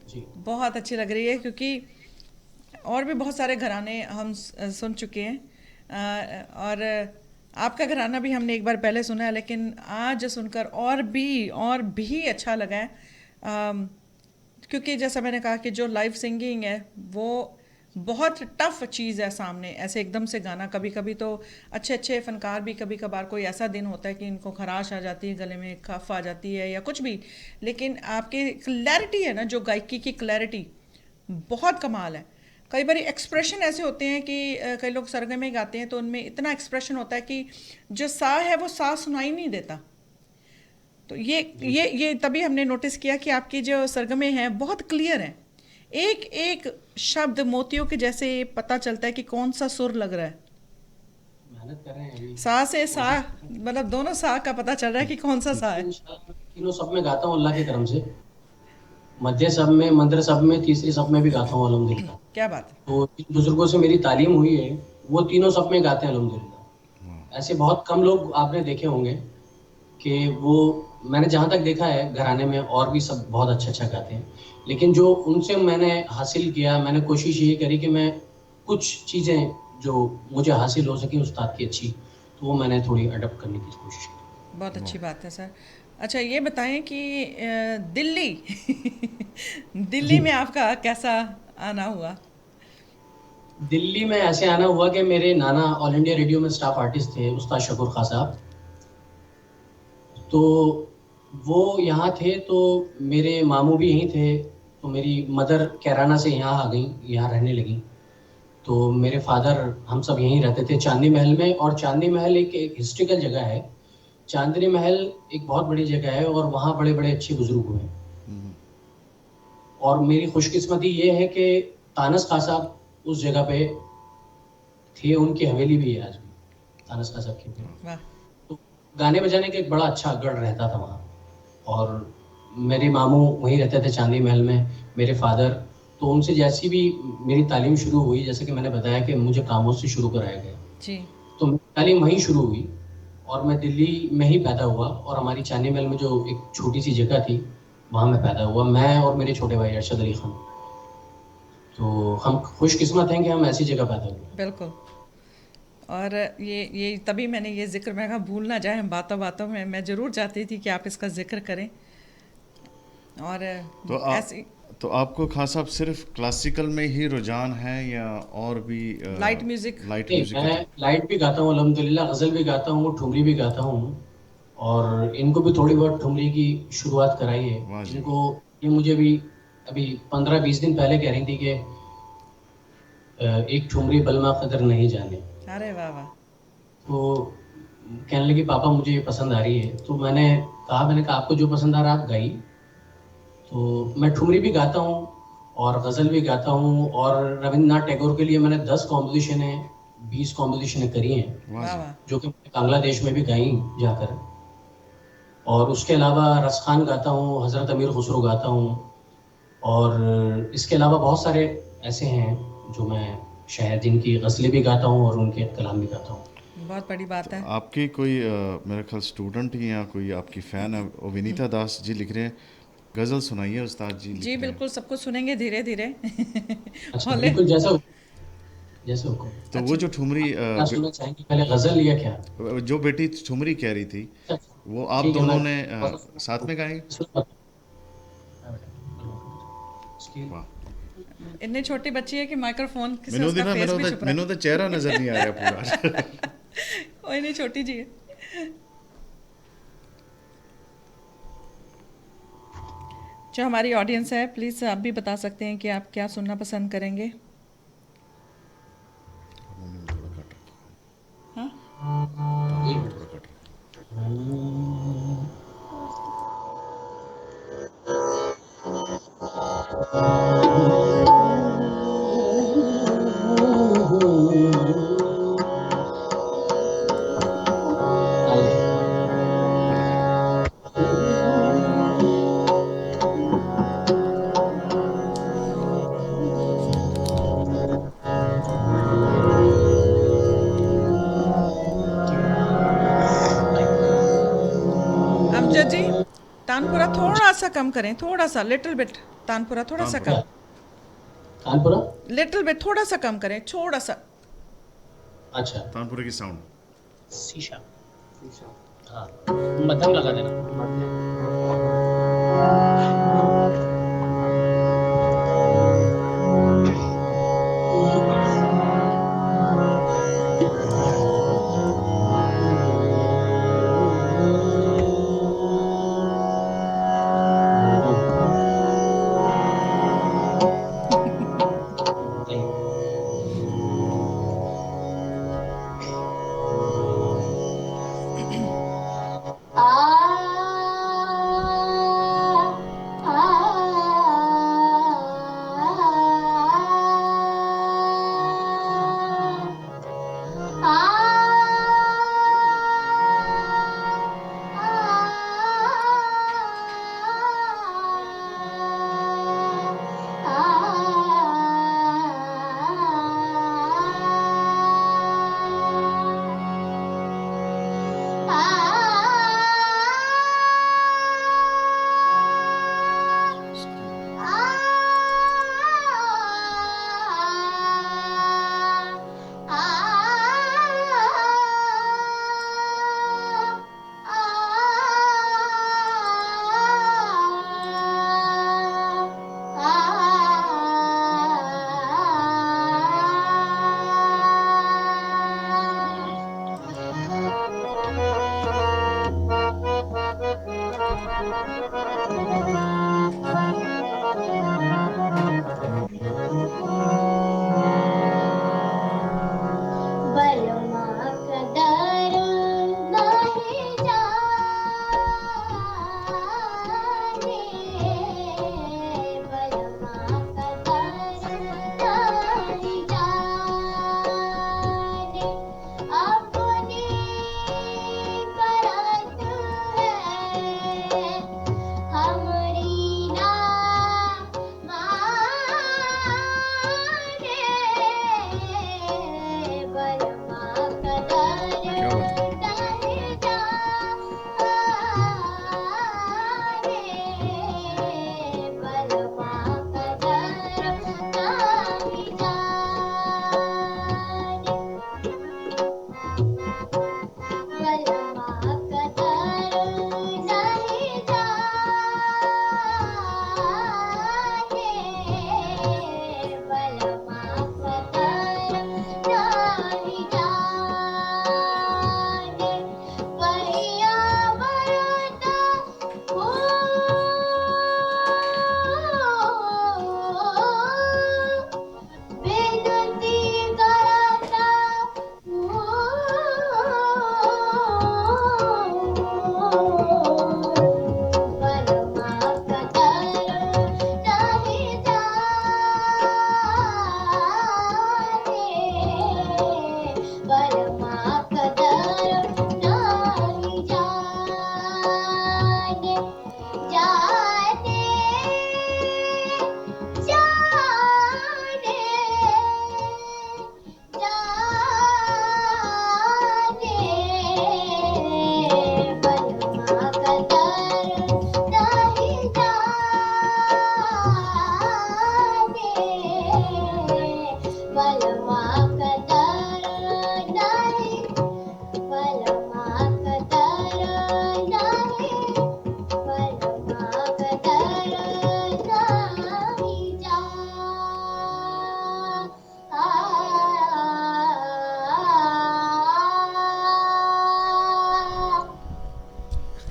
जी बहुत अच्छी लग रही है, क्योंकि और भी बहुत सारे घराने हम सुन चुके हैं, और आपका घराना भी हमने एक बार पहले सुना है, लेकिन आज सुनकर और भी अच्छा लगा है। क्योंकि जैसा मैंने कहा कि जो लाइव सिंगिंग है वो बहुत टफ चीज़ है सामने, ऐसे एकदम से गाना। कभी कभी तो अच्छे अच्छे फनकार भी कभी कभार कोई ऐसा दिन होता है कि इनको खराश आ जाती है, गले में कफ आ जाती है या कुछ भी, लेकिन आपकी क्लैरिटी है ना, जो गायकी की क्लैरिटी बहुत कमाल है। कई बार एक्सप्रेशन ऐसे होते हैं कि कई लोग सरगमे गाते हैं तो उनमें इतना एक्सप्रेशन होता है कि जो सा है वो सा सुनाई नहीं देता। तो ये तभी हमने नोटिस किया कि आपकी जो सरगमे हैं बहुत क्लियर हैं, एक एक शब्द मोतियों के जैसे पता चलता है कि कौन सा सुर लग रहा है। मेहनत कर रहे हैं अभी, सा से सा, कोशिश कर रहे हैं। मतलब दोनों सा का पता चल रहा है कि कौन सा सा है। इंशाल्लाह तीनों सब में गाता हूँ अल्लाह के करम से, मध्य सब में, मंत्र सब में, तीसरी सब में भी गाता हूँ अल्हम्दुलिल्लाह। क्या बात है। तो जिन बुजुर्गों से मेरी तालीम हुई है वो तीनों सब में गाते हैं अल्हम्दुलिल्लाह। ऐसे बहुत कम लोग आपने देखे होंगे कि वो, मैंने जहाँ तक देखा है घराने में और भी सब बहुत अच्छा अच्छा गाते हैं, लेकिन जो उनसे मैंने हासिल किया, मैंने कोशिश ये करी कि मैं कुछ चीज़ें जो मुझे हासिल हो सकी उस्ताद की अच्छी, तो वो मैंने थोड़ी अडप्ट करने की कोशिश की। बहुत अच्छी बात है सर। अच्छा ये बताएं कि दिल्ली दिल्ली जी में आपका कैसा आना हुआ। दिल्ली में ऐसे आना हुआ कि मेरे नाना ऑल इंडिया रेडियो में स्टाफ आर्टिस्ट थे, उस्ताद शकूर खां साहब। तो वो यहाँ थे तो मेरे मामू भी यहीं थे, तो मेरी मदर कैराना से यहाँ आ गई, यहाँ रहने लगी। तो मेरे फादर, हम सब यहीं रहते थे चांदनी महल में। और चांदनी महल एक हिस्ट्रिकल जगह है। चांदनी महल एक बहुत बड़ी जगह है और वहाँ बड़े बड़े अच्छे बुजुर्ग हुए हैं। और मेरी खुशकिस्मती ये है कि तानस खां साहब उस जगह पे थे, उनकी हवेली भी है आज भी, तानस खां साहब की। वाह। तो गाने बजाने का एक बड़ा अच्छा गढ़ रहता था वहाँ। और मेरे मामू वहीं रहते थे चांदनी महल में, मेरे फादर। तो उनसे जैसी भी मेरी तालीम शुरू हुई, जैसे कि मैंने बताया कि मुझे खामोश से शुरू कराया गया, जी। तो मेरी तालीम वहीं शुरू हुई और मैं दिल्ली में ही पैदा हुआ। और हमारी चांदनी महल में जो एक छोटी सी जगह थी वहाँ मैं पैदा हुआ, मैं और मेरे छोटे भाई अरशद अली खान। तो हम खुशकिस्मत हैं कि हम ऐसी जगह पैदा हुए। बिल्कुल। और ये तभी मैंने ये जिक्र, मैं कहा भूल ना जाए, बातों बातों में मैं ज़रूर चाहती थी कि आप इसका जिक्र करें। और तो ऐसी तो आपको खान साहब सिर्फ क्लासिकल में ही रुझान है या और भी लाइट म्यूज़िक। लाइट नहीं, म्यूजिक मैं लाइट भी गाता हूँ अल्हम्दुलिल्लाह, गज़ल भी गाता हूँ, ठुमरी भी गाता हूँ। और इनको भी थोड़ी बहुत ठुमरी की शुरुआत कराई है। वाह जी। इनको, ये मुझे भी अभी 15-20 दिन पहले कह रही थी कि एक ठुमरी बलमा कदर नहीं जाने। अरे वाह वाह। तो कहने लगी पापा मुझे ये पसंद आ रही है। तो मैंने कहा आपको जो पसंद आ रहा है आप गाइए। तो मैं ठुमरी भी गाता हूँ और गज़ल भी गाता हूँ। और रविंद्रनाथ टैगोर के लिए मैंने 10 कॉम्पोजिशनें, 20 कॉम्पोजिशनें करी हैं, वाह वाह जी। वाह। जो कि मैंने बांग्लादेश में भी गाई जाकर। और उसके अलावा रसखान गाता हूँ, हज़रत अमीर खुसरो गाता हूँ। और इसके अलावा बहुत सारे ऐसे हैं जो मैं शायद जिनकी गज़लें भी गाता हूँ और उनके कलाम भी गाता हूँ। बहुत बड़ी बात है। आपकी कोई मेरे ख्याल स्टूडेंट ही या कोई आपकी फ़ैन है, वो विनीता दास जी लिख रहे हैं, गज़ल सुनाइए उस्ताद जी लिख जी रहे हैं। बिल्कुल, सबको सुनेंगे धीरे धीरे। अच्छा, हौले। बिल्कुल जैसे हुक्म। तो वो जो ठुमरी क्या सुनना चाहेंगे, पहले गज़ल या क्या? जो बेटी ठुमरी कह रही थी, अच्छा, वो आप ठीक है, दोनों मैं ने साथ में गाई। इसकी वाह। इतनी छोटी बच्ची है कि माइक्रोफोन से ਮੈਨੂੰ उसका ना फेस भी ਮੈਨੂੰ छुप ਤਾਂ रहा ਮੈਨੂੰ ਤਾਂ ਚਿਹਰਾ ਨਜ਼ਰ ਨਹੀਂ ਆ ਰਿਹਾ ਪੂਰਾ। है। वो इतनी छोटी जी है। जो हमारी ऑडियंस है, प्लीज़ आप भी बता सकते हैं कि आप क्या सुनना पसंद करेंगे। थोड़ा कट रखिए। हाँ। थोड़ा कट रखिए। पहले कट। सा कम करें, थोड़ा सा, लिटिल बिट। तानपुरा थोड़ा सा तानपुरा। कम, कानपुरा। लिटिल बिट, थोड़ा सा कम करें, थोड़ा सा। अच्छा, तानपुरे की साउंड। शीशा। हाँ, मध्यम लगा देना। Thank you.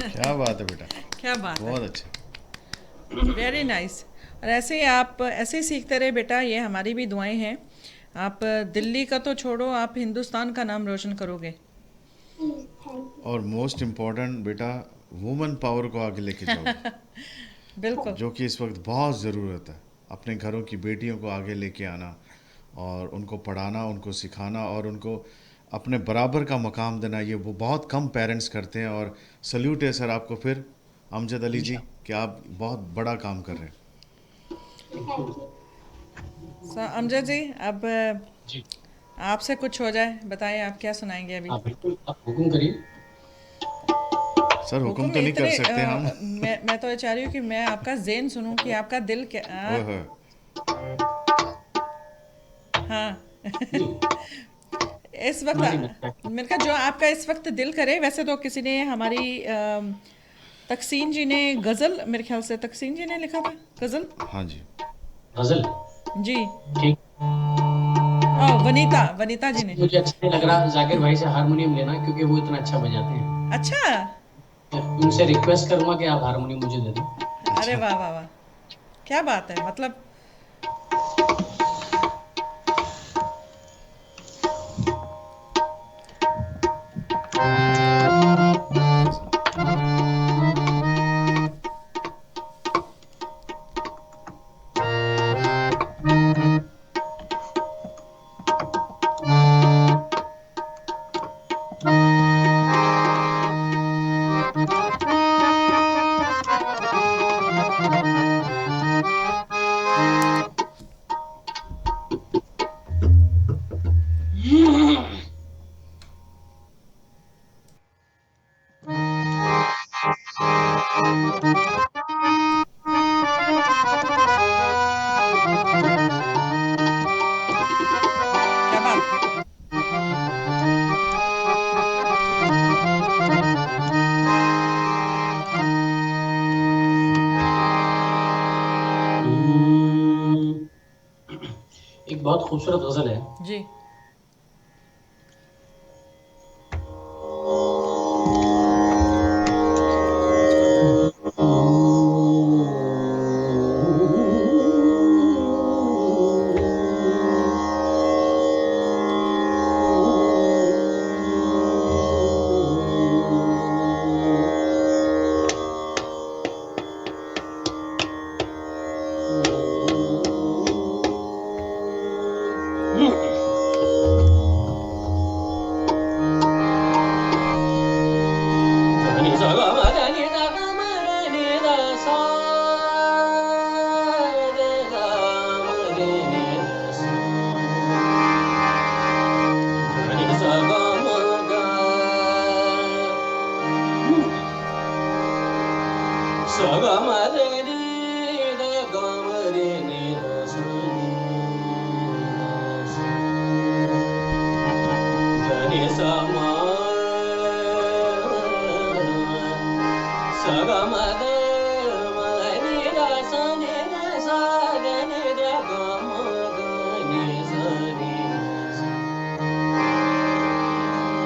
क्या बात है। क्या बात है बेटा, क्या बात है, बहुत अच्छा। Very nice. और ऐसे ही आप ऐसे ही सीखते रहे बेटा, ये हमारी भी दुआएं हैं। आप दिल्ली का तो छोड़ो, आप हिंदुस्तान का नाम रोशन करोगे। और मोस्ट इम्पोर्टेंट बेटा, वुमेन पावर को आगे लेके जाओ, बिल्कुल। जो कि इस वक्त बहुत ज़रूरत है। अपने घरों की बेटियों को आगे लेके आना और उनको पढ़ाना, उनको सिखाना और उनको अपने बराबर का मकाम देना, ये वो बहुत कम पेरेंट्स करते हैं। और सल्यूट है सर आपको फिर, अमजद अली जी, कि आप बहुत बड़ा काम कर रहे हैं। अमजद जी, अब जी, आपसे कुछ हो जाए, बताएं आप क्या सुनाएंगे अभी। हाँ बिल्कुल, आप हुक्म करिए। सर हुक्म तो नहीं कर इतने सकते हम। मैं तो ये चाह रही हूँ कि मैं आपका ज़ेन सुनूं कि आपका दिल क्या ओए होए। हाँ। जी, इस वक्त हाँ जी, मैं मैंने कहा जो आपका इस वक्त दिल करे। वैसे तो किसी ने हमारी तकसीन जी ने गज़ल, मेरे ख्याल से तकसीन जी ने लिखा था गज़ल। हाँ जी। गज़ल जी। ठीक। वनीता वनीता जी ने। मुझे अच्छा नहीं लग रहा जाकिर भाई से हारमोनियम लेना, क्योंकि वो इतना अच्छा बजाते हैं। अच्छा। मैं उनसे रिक्वेस्ट करूंगा कि आप हारमोनियम मुझे दे दें। अरे अच्छा। वाह वाह वाह, क्या बात है मतलब। क्या बात है। एक बहुत खूबसूरत गज़ल है। जी।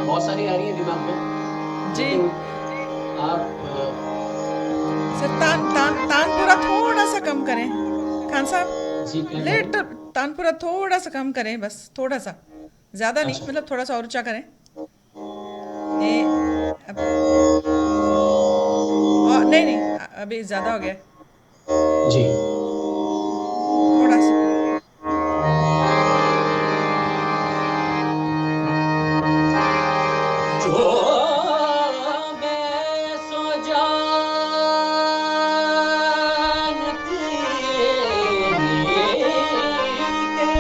बहुत सारी आ रही है दिमाग में, जी लेकिन आप सर, तान तान तानपुरा थोड़ा सा कम करें खान साहब। जी क्या कह रहे लेट, हैं? तानपुरा थोड़ा सा कम करें, बस थोड़ा सा, ज़्यादा नहीं, अच्छा, मतलब थोड़ा सा और ऊंचा करें। ए अब, और नहीं नहीं, अभी ज़्यादा हो गया है, जी। थोड़ा सा। जो मैं सो जानती के वाह।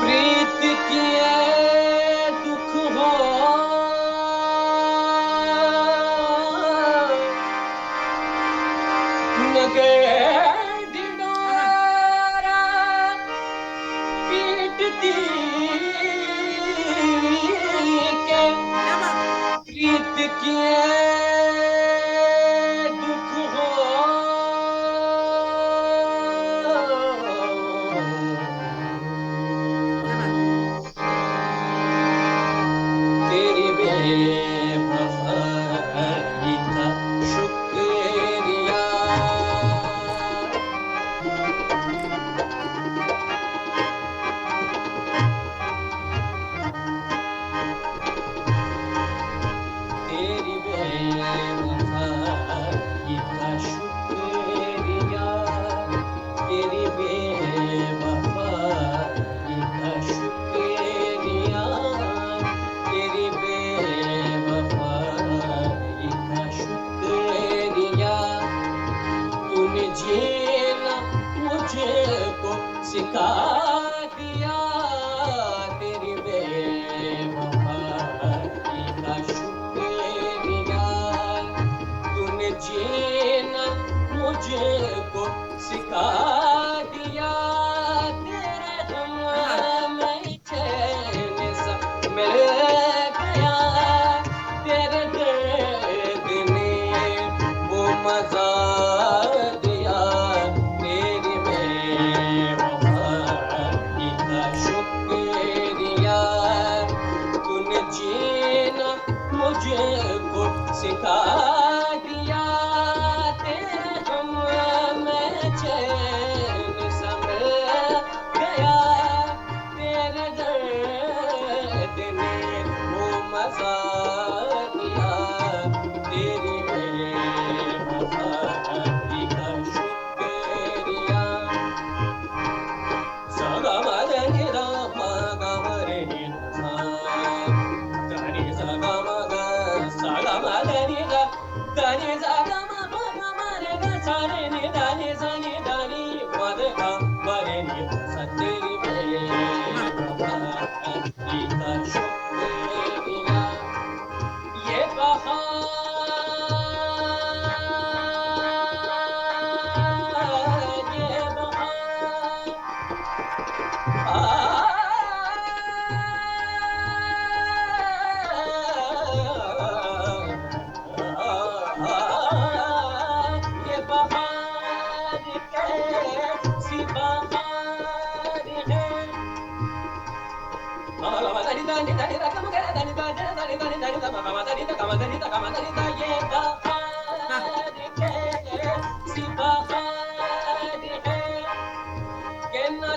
प्रीत किए दुख हो नगे हाँ, ढिंडोरा पीटती के क्या बात है। प्रीत किए दुख हो क्या बात है। तेरी बेवफाई का शुक्रिया तेरी बेवफाई का शुक्रिया तेरी बेवफाई का शुक्रिया तेरी बेवफाई का शुक्रिया तूने जीना मुझको सिखा दिया तेरी बेवफाई का शुक्रिया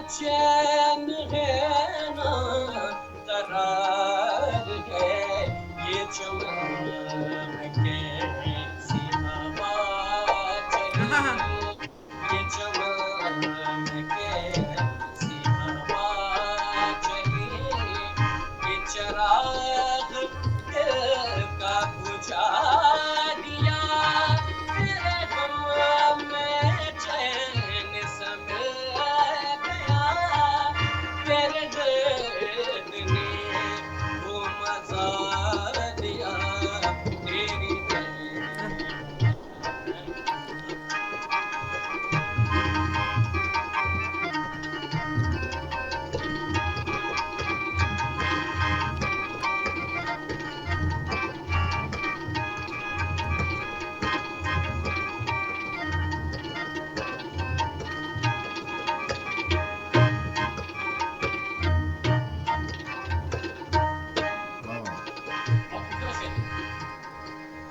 चैन है ना करार है ये चमन के सी हवा चली ये चमन के सी हवा चली ये चिराग दिल का बुझा दिया तेरे गम में चैन समिल गया तेरे दर्द ने वो मजा दिया तेरी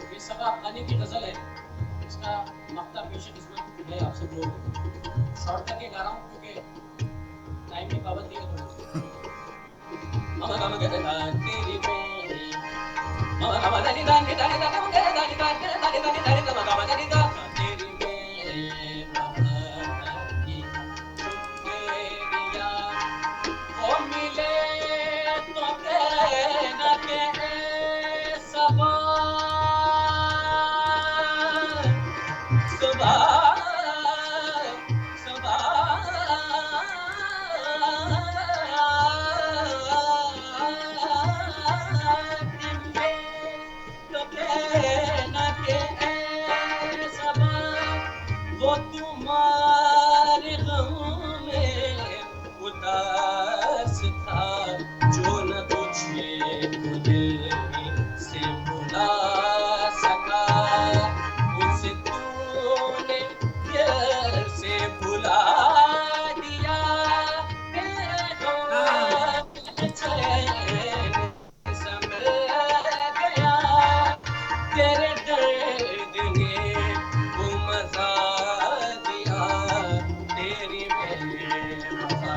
ये सबा खाने की गजल है इसका मक्ता पेश किस्मत है आप सब लोगों को शॉर्ट करके गा रहा हूँ क्योंकि टाइम की पाबंदी है थोड़ी ममा काम कहते था तेरी मेरी ममा काम दानी दानी दानी दानी काम कहते दानी दानी दानी दानी दानी ममा काम दानी दा तेरी मेरी महकी तेरिया वो मिले तो कहना के सबा वो तुम्हारे गम में उदास था जो न तुझे दिल से भुला सका उसे तूने दिल से भुला दिया तेरे गम चैन संभल गया तेरे दर्द ने वो मजा दिया तेरी मेरे मजा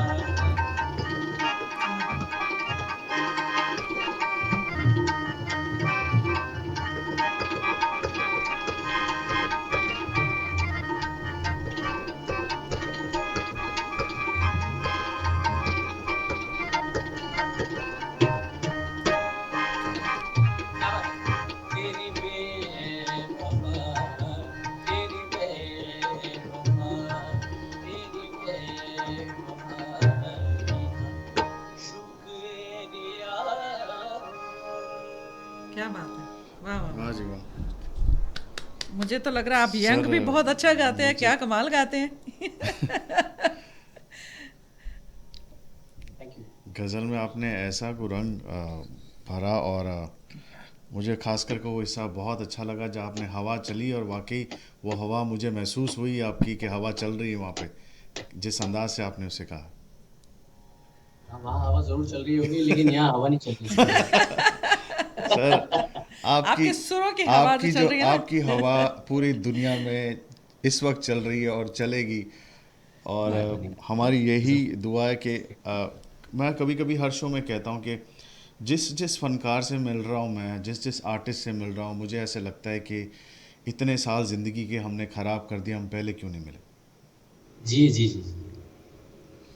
तेरी बेवफा तेरी बेवफा तेरी बेवफा शुक्रिया क्या बात है, वाह वाह। वाह जी वाह। मुझे तो लग रहा है आप यंग भी बहुत अच्छा गाते हैं, क्या कमाल गाते हैं। थैंक यू गज़ल में आपने ऐसा को रंग भरा और मुझे खास करके वो हिस्सा बहुत अच्छा लगा जब आपने हवा चली और वाकई वो हवा मुझे महसूस हुई आपकी कि हवा चल रही है वहाँ पे, जिस अंदाज से आपने उसे कहा। हाँ वहाँ हवा जरूर चल रही होगी लेकिन यहाँ हवा नहीं चल रही सर आपके सुरों की हवा जो चल रही है ना। आपकी हवा पूरी दुनिया में इस वक्त चल रही है और चलेगी। और हमारी यही दुआ है कि मैं कभी कभी हर शो में कहता हूँ कि जिस जिस फनकार से मिल रहा हूँ मैं, जिस जिस आर्टिस्ट से मिल रहा हूँ, मुझे ऐसे लगता है कि इतने साल ज़िंदगी के हमने ख़राब कर दिया, हम पहले क्यों नहीं मिले। जी जी जी जी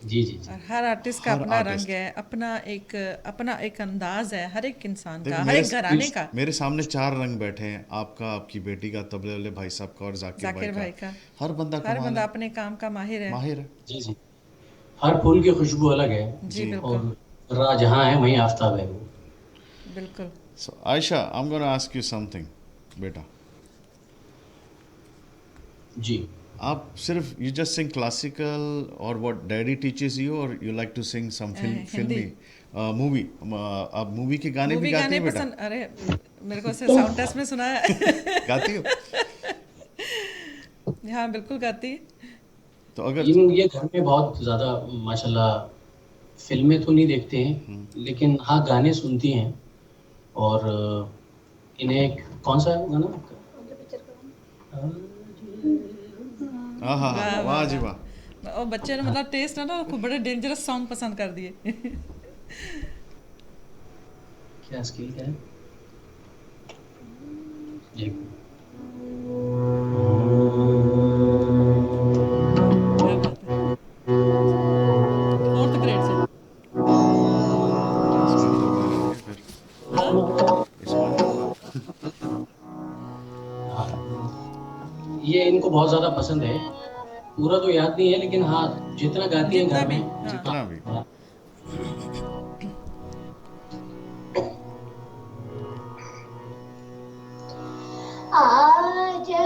जी जी और हर आर्टिस्ट का हर अपना आर्टिस्ट। रंग है, अपना एक अंदाज है हर एक इंसान का, देखो हर एक घराने का। मेरे सामने 4 रंग बैठे हैं, आपका, आपकी बेटी का, तबले वाले भाई साहब का और जाकिर जाकिर भाई भाई का। का। हर बंदा हर कमाल बंदा है, अपने काम का माहिर है। माहिर है। जी जी हर फूल की खुशबू अलग है जी जी। बिल्कुल और राह जहाँ है वहीं आफताब है वो बिल्कुल। So, Aisha, I'm going to ask you something, बेटा। जी आप सिर्फ you just sing classical or what daddy teaches you or you like to sing some Hindi. filmy movie आप मूवी के गाने भी मूवी गाती गाने हैं बेटा? पसंद, अरे मेरे को से साउंड टेस्ट में सुना है। गाती हो? हाँ बिल्कुल गाती। तो अगर ये घर में बहुत ज़्यादा माशाल्लाह फिल्में तो नहीं देखते हैं, लेकिन हाँ गाने सुनती हैं। और इन्हें कौन सा है गाना आपका? हाँ हाँ हाँ, वाह वाह वाह जी वाह। वाह, और बच्चे ने मतलब टेस्ट है ना, खूब बड़े डेंजरस सॉन्ग पसंद कर दिए। क्या स्केल क्या है? एक क्या बात है, फोर्थ ग्रेड से। इसमें तो गा लेंगे फिर, हाँ इसमें तो हाँ, ये इनको बहुत ज़्यादा पसंद है। पूरा तो याद नहीं है, लेकिन हाँ जितना गाती हैं जितना घर भी, में। हाँ। जितना भी। आजय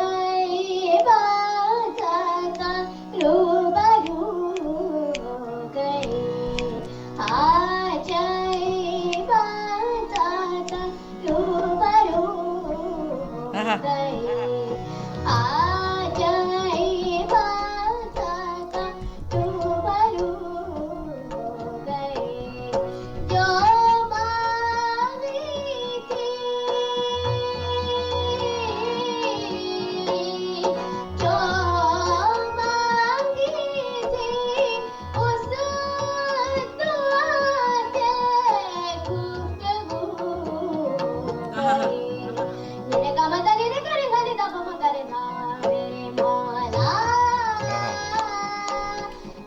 बाजाता रूबरू हो गए, आजय बाजाता रूबरू हो आहा, गए, आजय बाजाता रूबरू हो गए, जो मांगी थी, जो मांगी थी, उस दुआ से गुफ्तगू आहा, करी। मेरे का मत गिरे करे गले दा बम करे ना, मेरे मौला, हाँ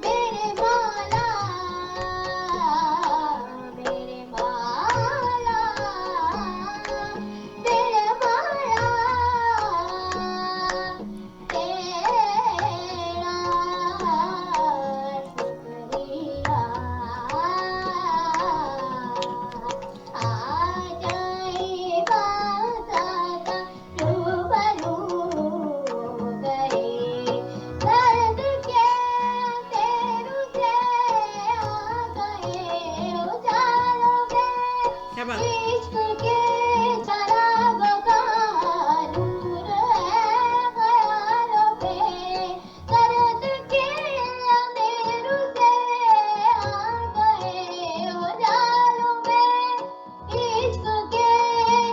मेरे मौला, मेरे मौला, तेरे मौला, तेरा शुक्रिया। आजय बाजाता रूबरू हो गए, दर्द के तेरू से आ गए उजालों में, क्या बात। इश्क के चरागों का नूर है ख्यालों पे, दर्द के अंधेरों से आ गए उजालों में, इश्क के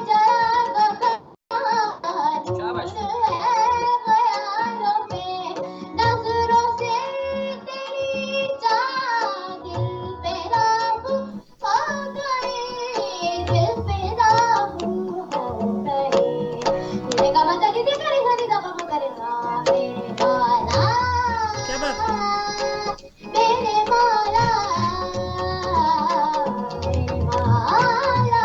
चरागों का नूर है ख्यालों में, नजरों से तेरी चाह दिल पे काबू हो गए, दिल पे काबू हो गए। मेरे का मत गिरे करे गले दा बम करे ना, मेरे मौला, क्या बात। मेरे मौला, मेरे मौला,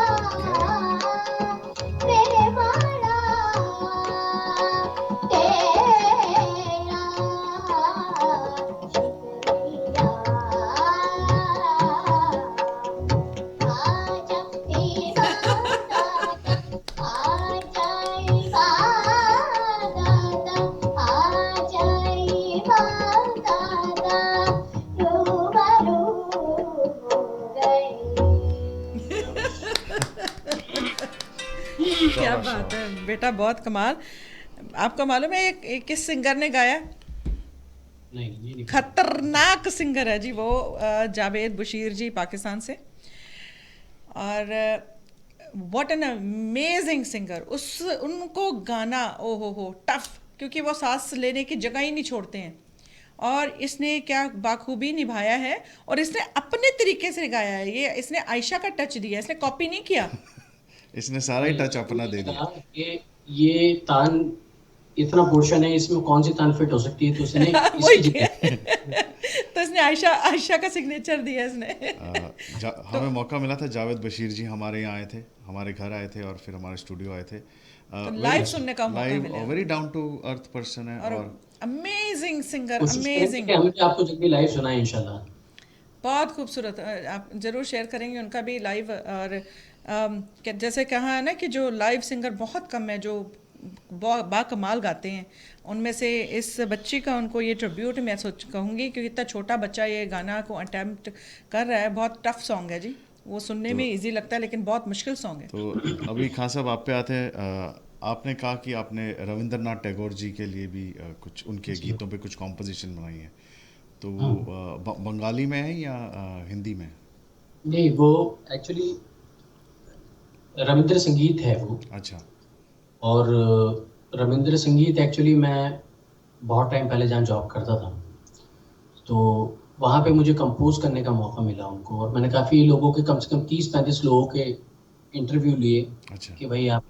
मेरे मौला, तेरा शुक्रिया। आजा इबादत, आजा इबादत, आजा इबादत, रूबरू हो गए। क्या शाबाश, बात शाबाश। है बेटा, बहुत कमाल। आपको मालूम है ये किस सिंगर ने गाया? नहीं, ये नहीं पता। खतरनाक सिंगर है जी वो, जावेद बशीर जी, पाकिस्तान से। और व्हाट एन अमेजिंग सिंगर। उस उनको गाना ओ हो टफ, क्योंकि वो सांस लेने की जगह ही नहीं छोड़ते हैं। और इसने क्या बाखूबी निभाया है, और इसने अपने तरीके से गाया है। ये इसने आयशा का टच दिया, इसने कॉपी नहीं किया। इसने सारा ही वही टच अपना दे दिया। कहा कि ये तान इतना पोर्शन है, इसमें कौन सी तान फिट हो सकती है, तो उसने वही इसकी किया। जगह तो इसने आयशा आयशा का सिग्नेचर दिया इसने। हमें मौका मिला था, जावेद बशीर जी हमारे यहाँ आए थे, हमारे घर आए थे और फिर हमारे स्टूडियो आए थे। तो लाइव सुनने का मौका लाइव मिला। और very down to earth person है। और और अमेजिंग सिंगर, कोशिश करेंगे अमेजिंग। कि हम भी आपको जब भी लाइव सुनाएं इंशाल्लाह। बहुत खूबसूरत। आप ज़रूर शेयर करेंगे उनका भी लाइव। और जैसे कहा है ना कि जो लाइव सिंगर बहुत कम है जो बाकमाल गाते हैं, उनमें से इस बच्ची का उनको ये ट्रिब्यूट मैं सोच कहूँगी, क्योंकि इतना छोटा बच्चा ये गाना को अटैम्प्ट कर रहा है। बहुत टफ सॉन्ग है जी, वो सुनने में इजी लगता है लेकिन बहुत मुश्किल सॉन्ग है। तो अभी खान साहब आप पे आते हैं। आपने कहा कि आपने रविंद्रनाथ टैगोर जी के लिए भी कुछ उनके गीतों पे कुछ कॉम्पोजिशन बनाई है, तो वो बंगाली में है या हिंदी में? नहीं, वो एक्चुअली रविंद्र संगीत है वो। अच्छा। और रविंद्र संगीत एक्चुअली मैं बहुत टाइम पहले जहाँ जॉब करता था, तो वहाँ पे मुझे कंपोज करने का मौका मिला उनको, और मैंने काफ़ी लोगों के, कम से कम 30-35 लोगों के इंटरव्यू लिए अच्छा। कि भाई आप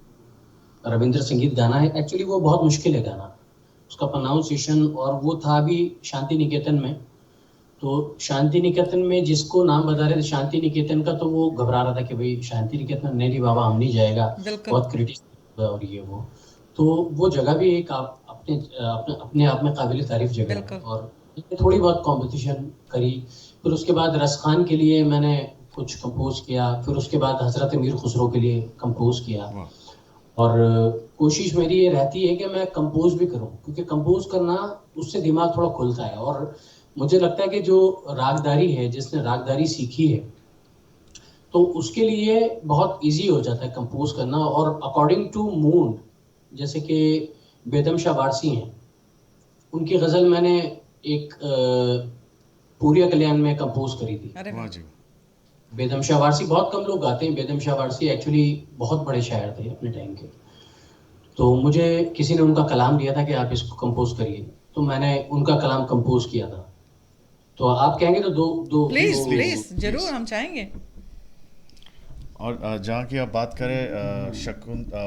रविंद्र संगीत गाना है। एक्चुअली वो बहुत मुश्किल है गाना, उसका प्रोनाउंसिएशन, और वो था भी शांति निकेतन में। तो शांति निकेतन में जिसको नाम बता रहे थे शांति निकेतन का, तो वो घबरा रहा था कि भाई शांति निकेतन नहीं बाबा, हम नहीं जाएगा, बिल्कुल। बहुत क्रिटिक और ये वो। तो वो जगह भी एक अपने आप में काबिल तारीफ जगह है। बिल्कुल। और थोड़ी बहुत कंपटीशन करी, फिर उसके बाद रसखान के लिए मैंने कुछ कंपोज किया, फिर उसके बाद हजरत मीर खुसरो के लिए कंपोज किया। वाह। और कोशिश मेरी ये रहती है कि मैं कंपोज भी करूं, क्योंकि कंपोज करना उससे दिमाग थोड़ा खुलता है। और मुझे लगता है कि जो रागदारी है, जिसने रागदारी सीखी है, तो उसके लिए बहुत इजी हो जाता है कंपोज करना। और अकॉर्डिंग टू मूड, जैसे कि बेदम शाह वारसी हैं, उनकी गज़ल मैंने एक पूरिया कल्याण में कंपोज करी थी। अरे वाह वाह। जी। बेदम शाह वारसी बहुत कम लोग गाते हैं। बेदम शाह वारसी एक्चुअली बहुत बड़े शायर थे अपने टाइम के। तो मुझे किसी ने उनका कलाम दिया था कि आप इसको कंपोज करिए, तो मैंने उनका कलाम कंपोज किया था। तो आप कहेंगे तो दो दो प्लीज दो- प्लीज please. जरूर, हम चाहेंगे। और जहाँ की आप बात करें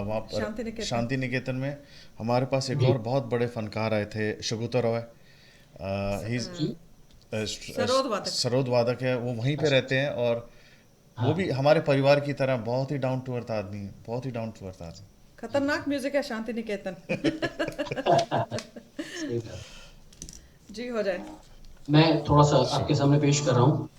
वहाँ शांति पर निकेतन। शांति निकेतन में हमारे पास एक जी। और बहुत बड़े फनकार आए थे, शगुता रॉय। जी। सरोद वादक। सरोद वादक है, वो वहीं पे रहते हैं। और वो हाँ। भी हमारे परिवार की तरह बहुत ही डाउन टू अर्थ आदमी है, बहुत ही डाउन टू अर्थ आदमी। खतरनाक म्यूजिक है शांति निकेतन। सही बात। जी, हो जाए। मैं थोड़ा सा आपके सामने पेश कर रहा हूँ।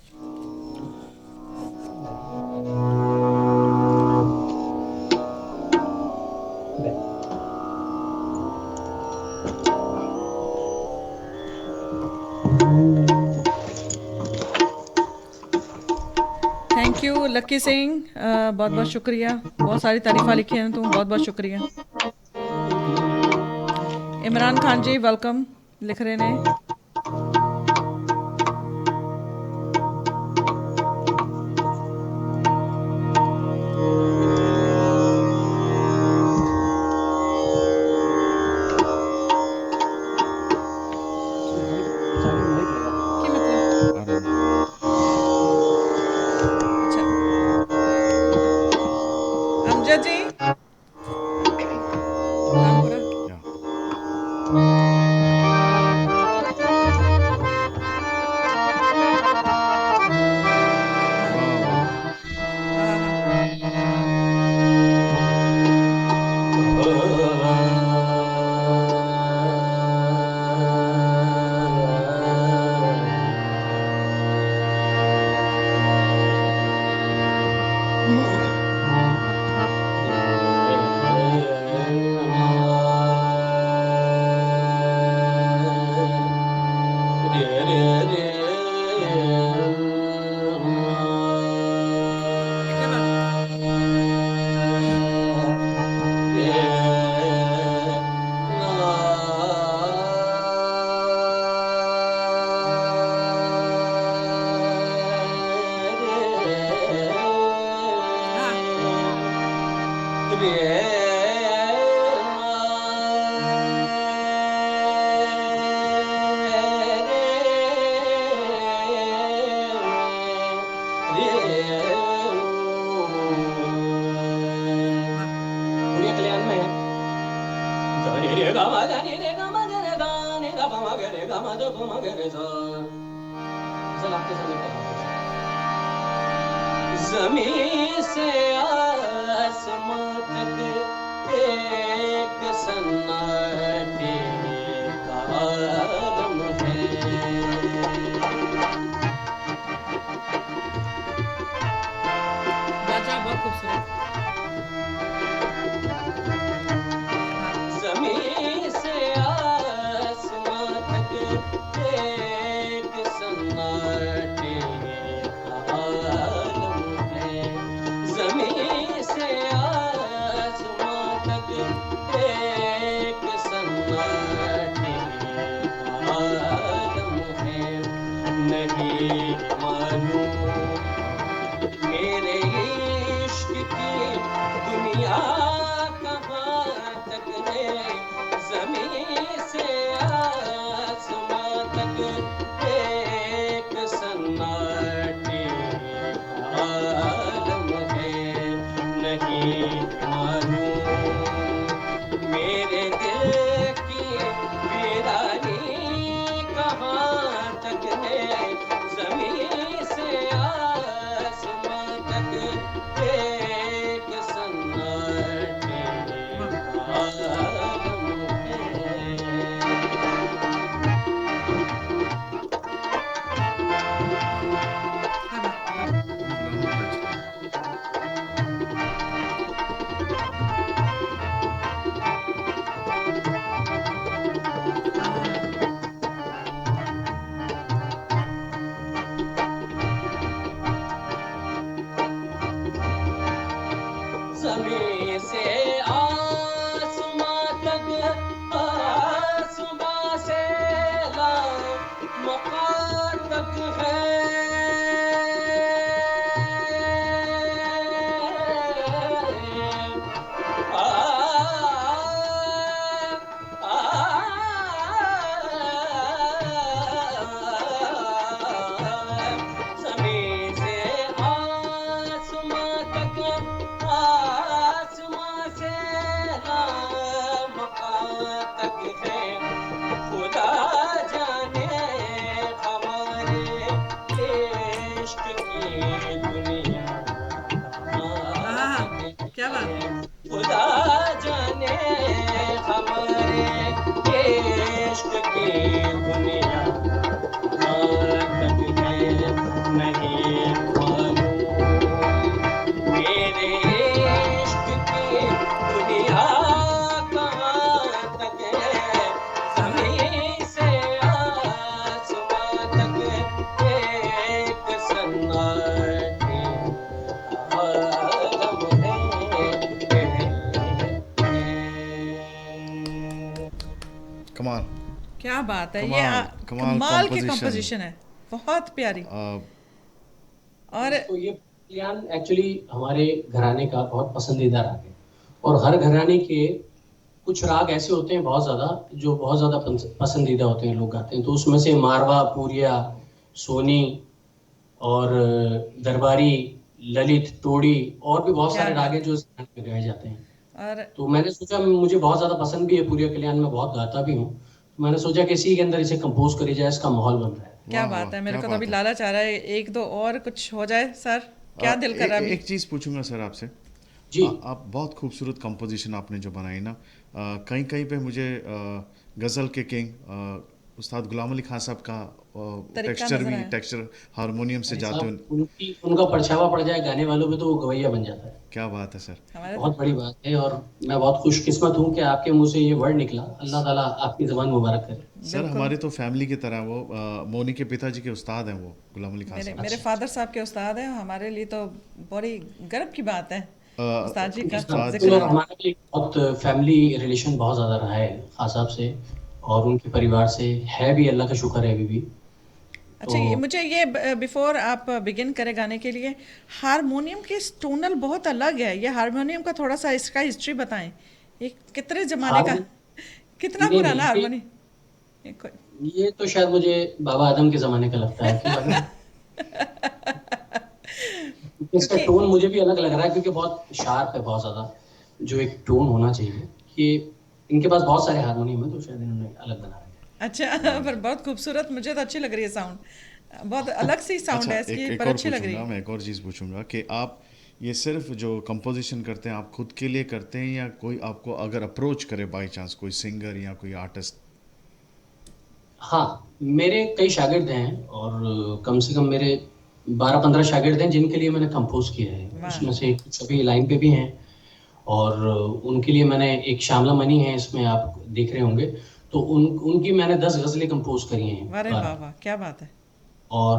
थैंक यू लक्की सिंह, बहुत बहुत शुक्रिया। बहुत सारी तारीफा लिखी हैं तुम, बहुत बहुत शुक्रिया। इमरान खान जी वेलकम लिख रहे ने। की मतलब? I don't know. अच्छा, अमजद जी कानपुरा। Yeah. वाह वाह वाह। पूरी कल्याण में है। चल आपके सामने कर रहा हूँ। ज़मीं से आसमां तक एक सन्नाटे का आलम है। बाजा बहुत खूबसूरत। ज़मीं से आसमां तक एक सन्नाटे का आलम है। ज़मीं से आसमां तक एक सन्नाटे नहीं मालूम मेरे इश्क की दुनिया कहाँ तक है, जमीन से आसमां तक एक सन्नाटे आलम है, नहीं मालूम मेरे दिल की वीरानी कहाँ तक है, जमीन से आसमां तक एक सन्नाटे आलम है। ज़मीं से आसमां तक, आसमां से लामकान तक है। आ, ज़मीं से आसमां तक, आसमां से लामकान तक है, खुदा जाने हमारे इश्क की दुनिया कहाँ तक क्या बात है, खुदा जाने हमारे इश्क की दुनिया कहाँ तक है, नहीं मालूम मेरे इश्क की दुनिया कहाँ तक है, ज़मीन से आसमां तक एक सन्नाटे आलम है। कमाल। क्या बात है, ये कमाल- कमाल कमाल की composition। कंपोजिशन है, बहुत प्यारी। और तो ये कल्याण एक्चुअली हमारे घराने का बहुत पसंदीदा राग है, और हर घराने के कुछ राग ऐसे होते हैं बहुत ज़्यादा, जो बहुत ज़्यादा पसंदीदा होते हैं, लोग गाते हैं। तो उसमें से मारवा, पूरिया, सोनी और दरबारी, ललित, टोड़ी और भी बहुत क्या सारे बात राग हैं जो इस गाने में गाए जाते हैं। और तो मैंने सोचा, मुझे बहुत ज़्यादा पसंद भी है पूरिया कल्याण, में बहुत गाता भी हूँ, तो मैंने सोचा कि इसी के अंदर इसे कंपोज करी जाए, इसका माहौल बन रहा है। क्या वाह, बात वाह, है, मेरे क्या को तो अभी बात है। लालच आ रहा है, एक दो और कुछ हो जाए सर, क्या दिल कर रहा है अभी? एक चीज़ पूछूंगा सर आपसे। जी। आप बहुत खूबसूरत कंपोजिशन आपने जो बनाई ना, कहीं कहीं पे मुझे गज़ल के किंग उस्ताद गुलाम अली खान साहब का तरीका टेक्सचर नजर भी, आया। टेक्सचर हारमोनियम से भाई जाते साहब, हुए। उनका परछावा पड़ जाए गाने वालों पे तो वो गवैया बन जाता है। क्या बात है सर। हमारे बहुत बड़ी बात है, और मैं बहुत खुशकिस्मत हूँ कि आपके मुंह से ये वर्ड निकला। अल्लाह ताला आपकी ज़बान मुबारक करे। सर बिल्कुल। हमारे तो फैमिली की तरह वो मोनी के पिताजी के उस्ताद हैं, वो गुलाम अली खान मेरे साहब। मेरे फादर साहब के उस्ताद हैं, हमारे लिए तो बड़ी गर्व की बात है उस्ताद जी का उस्ताद जिक्र जी। होना। हमारा भी बहुत फैमिली रिलेशन बहुत ज़्यादा रहा है खान साहब से, और उनके परिवार से है भी, अल्लाह का शुक्र है अभी भी। अच्छा, ये मुझे ये बिफोर आप बिगिन करें गाने के लिए, हारमोनियम के टोनल बहुत अलग है, ये हारमोनियम का थोड़ा सा इसका हिस्ट्री बताएं, ये कितने जमाने का, कितना नहीं, पुराना नहीं, हारमोनियम? ये तो शायद मुझे बाबा आदम के ज़माने का लगता है कि इसका क्योंकि टोन मुझे भी अलग लग रहा है, क्योंकि बहुत शार्प है, बहुत ज़्यादा, जो एक टोन होना चाहिए। कि इनके पास बहुत सारे हारमोनियम है, तो शायद इन्होंने अलग बना रखा है। अच्छा, पर बहुत खूबसूरत, मुझे तो अच्छी लग रही है साउंड, बहुत अलग सी साउंड अच्छा, है इसकी, एक पर और अच्छी लग रही पूछूंगा है। मैं, एक और चीज़ पूछूंगा कि आप ये सिर्फ जो कंपोजिशन करते हैं आप खुद के लिए करते हैं, या कोई आपको अगर अप्रोच करे बाय चांस कोई सिंगर या कोई आर्टिस्ट? हाँ, मेरे कई शागिर्द हैं, और कम से कम मेरे 12-15 शागिर्द हैं जिनके लिए मैंने कंपोज किया है। वाह। उसमें से कुछ अभी लाइन पे भी हैं, और उनके लिए मैंने एक श्यामला मनी है, इसमें आप देख रहे होंगे, तो उनकी मैंने 10 गज़लें कंपोज करी हैं। वाह रे वाह वाह, क्या बात है। और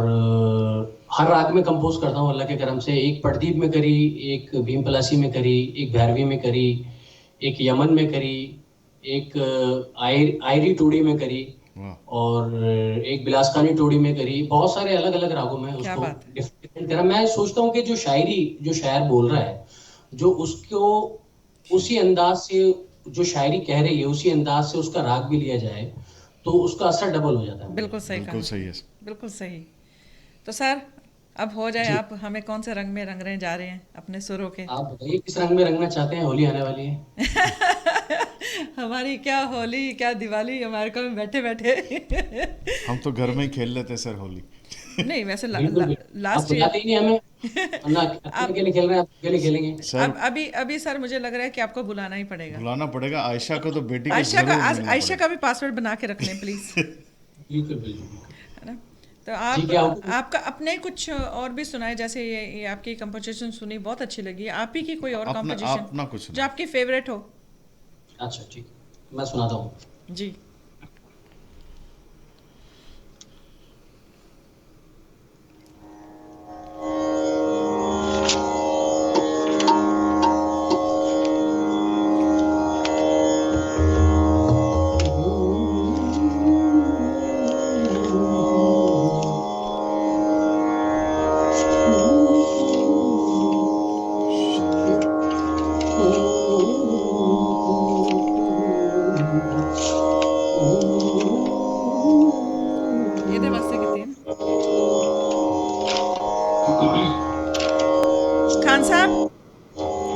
हर राग में कंपोज करता हूँ अल्लाह के करम से। एक पड़दीप में करी, एक भीम पलासी में करी, एक भैरवी में करी, एक यमन में करी, एक आयरी टूड़ी में करी, वाह। और एक बिलासखानी टोड़ी में करी, बहुत सारे अलग अलग रागों में क्या उसको बात है। डिफरेंट करा। मैं सोचता हूँ कि जो शायर बोल रहा है, जो उसको उसी अंदाज से जो शायरी कह रही है उसी अंदाज से उसका राग भी लिया जाए तो उसका असर डबल हो जाता है मुझे बिल्कुल लगता सही बिल्कुल कहा। सही है। बिल्कुल सही। तो सर अब हो है। जाए, जी, आप हमें कौन से रंग में रंग रहे जा रहे हैं अपने सुरों के? आप बताइए किस रंग में रंगना चाहते हैं, होली आने वाली है। हमारी क्या होली क्या दिवाली, अमेरिका में बैठे बैठे। हम तो घर में ही खेल लेते हैं सर होली। नहीं वैसे बिल्कुल बिल्कुल, आप लास्ट ईयर। बुलाते ही नहीं हमें, वरना अकेले आप अकेले खेल रहे हैं, आप अकेले खेलेंगे। सर अब अभी अभी सर मुझे लग रहा है कि आपको बुलाना ही पड़ेगा। बुलाना पड़ेगा, आयशा को तो बेटी को आयशा का जरूर मिलना आयशा का पड़ेगा। भी पासवर्ड बना के रख लें प्लीज। बिल्कुल बिल्कुल बिल्कुल। है ना? तो जी, आप क्या हुक्म? आपका अपने कुछ और भी सुनाए, जैसे ये आपकी कंपोजिशन सुनी बहुत अच्छी लगी, आप ही की कोई और अपना कंपोजिशन अपना कुछ जो ना। आपकी फेवरेट हो। अच्छा ठीक है, मैं सुनाता हूँ। जी। इधर वास्ते कितने हैं? खान साहब,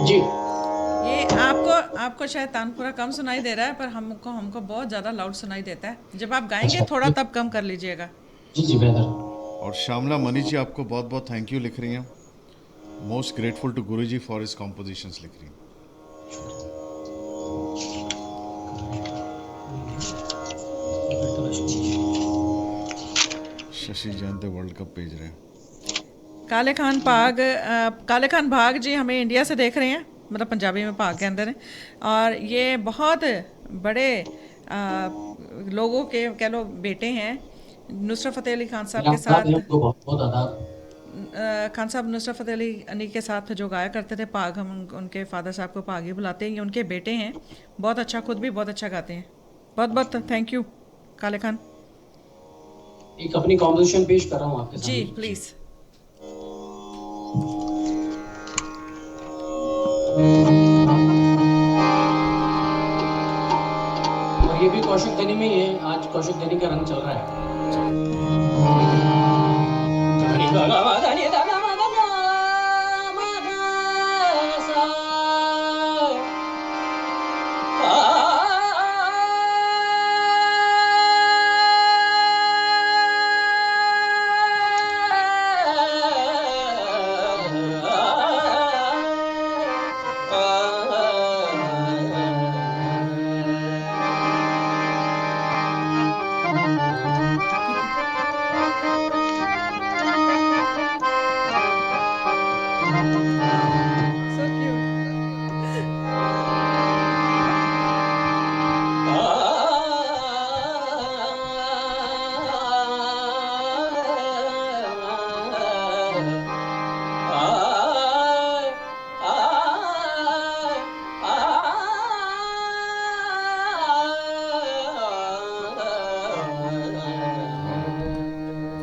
जी, ये आपको आपको शायद तानपुरा कम सुनाई दे रहा है, पर हमको हमको बहुत ज़्यादा लाउड सुनाई देता है। जब आप गाएंगे अच्छा, थोड़ा तब कम कर लीजिएगा। जी जी बेहतर। और श्यामला मनी जी आपको बहुत बहुत थैंक यू लिख रही हैं। Most grateful to Guru ji for his compositions लिख रही हैं। शशि जयंत वर्ल्ड कप भेज रहे हैं। काले खान भाग जी हमें इंडिया से देख रहे हैं, मतलब पंजाबी में भाग के अंदर हैं। और ये बहुत बड़े लोगों के कह लो बेटे हैं, नुसरत फ़तेह अली खान साहब मेरा के आदाब है, साथ। उनको बहुत बहुत आदाब। खान साहब नुसरत फ़तेह अली के साथ जो गाया करते थे भाग, हम उनके फादर साहब को भाग ही बुलाते हैं, ये उनके बेटे हैं। बहुत अच्छा, खुद भी बहुत अच्छा गाते हैं। बहुत बहुत थैंक यू काले खान एक अपनी कॉम्पोजिशन पेश कर रहा हूँ आपके जी। सामने। प्लीज़। और ये भी कौशिक गनी में ही है, आज कौशिक गनी का रंग चल रहा है। So cute.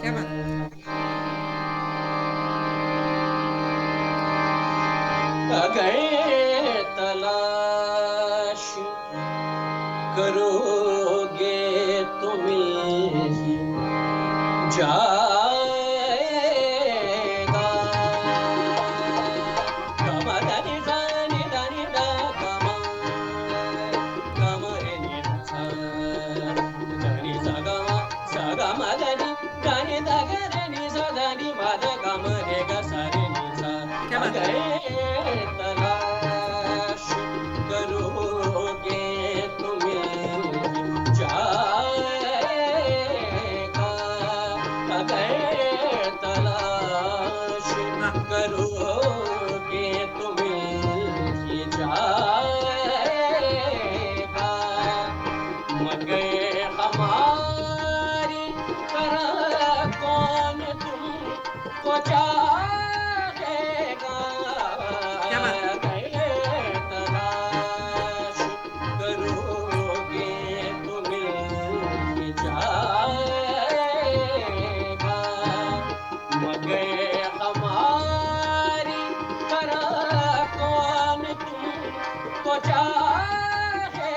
क्या बात है। गए तलाश करोगे तो मिल ही जाएगा। गमा धनि धनि धनि धा गमा गमा रे नि सा धनि सा गमा धनि धनि धा ग रे नि सा धनि मा ध गमा रे ग सा रे नि सा। क्या बात है। गए तलाश करोगे तो मिल जाएगा। गए तलाश करोगे तो मिल जाएगा। मगर हमारी तरह कौन तुमको चाहेगा। क्या बात है। गए तलाश करोगे तो मिल जाएगा। गए हमारी तरह कौन तुमको चाहेगा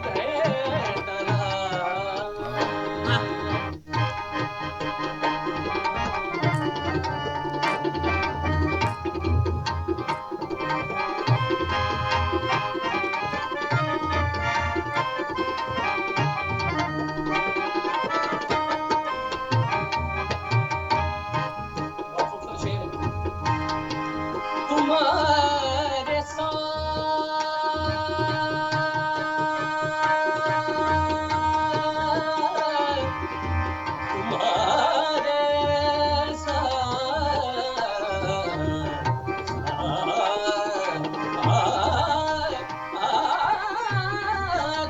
गए तरह बहुत खूबसूरत शेर है। तुम्हारे साथ तुम्हारे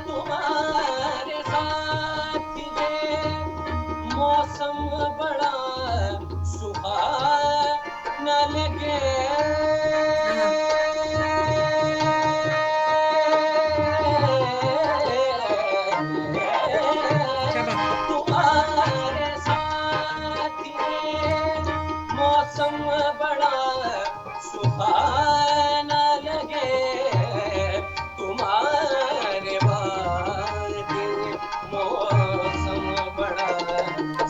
तुम्हारे साथ ये मौसम बड़ा सुहाना लगे क्या बात। तुम्हारे साथ ये मौसम बड़ा सुहाना लगे तुम्हारे बाद मौसम बड़ा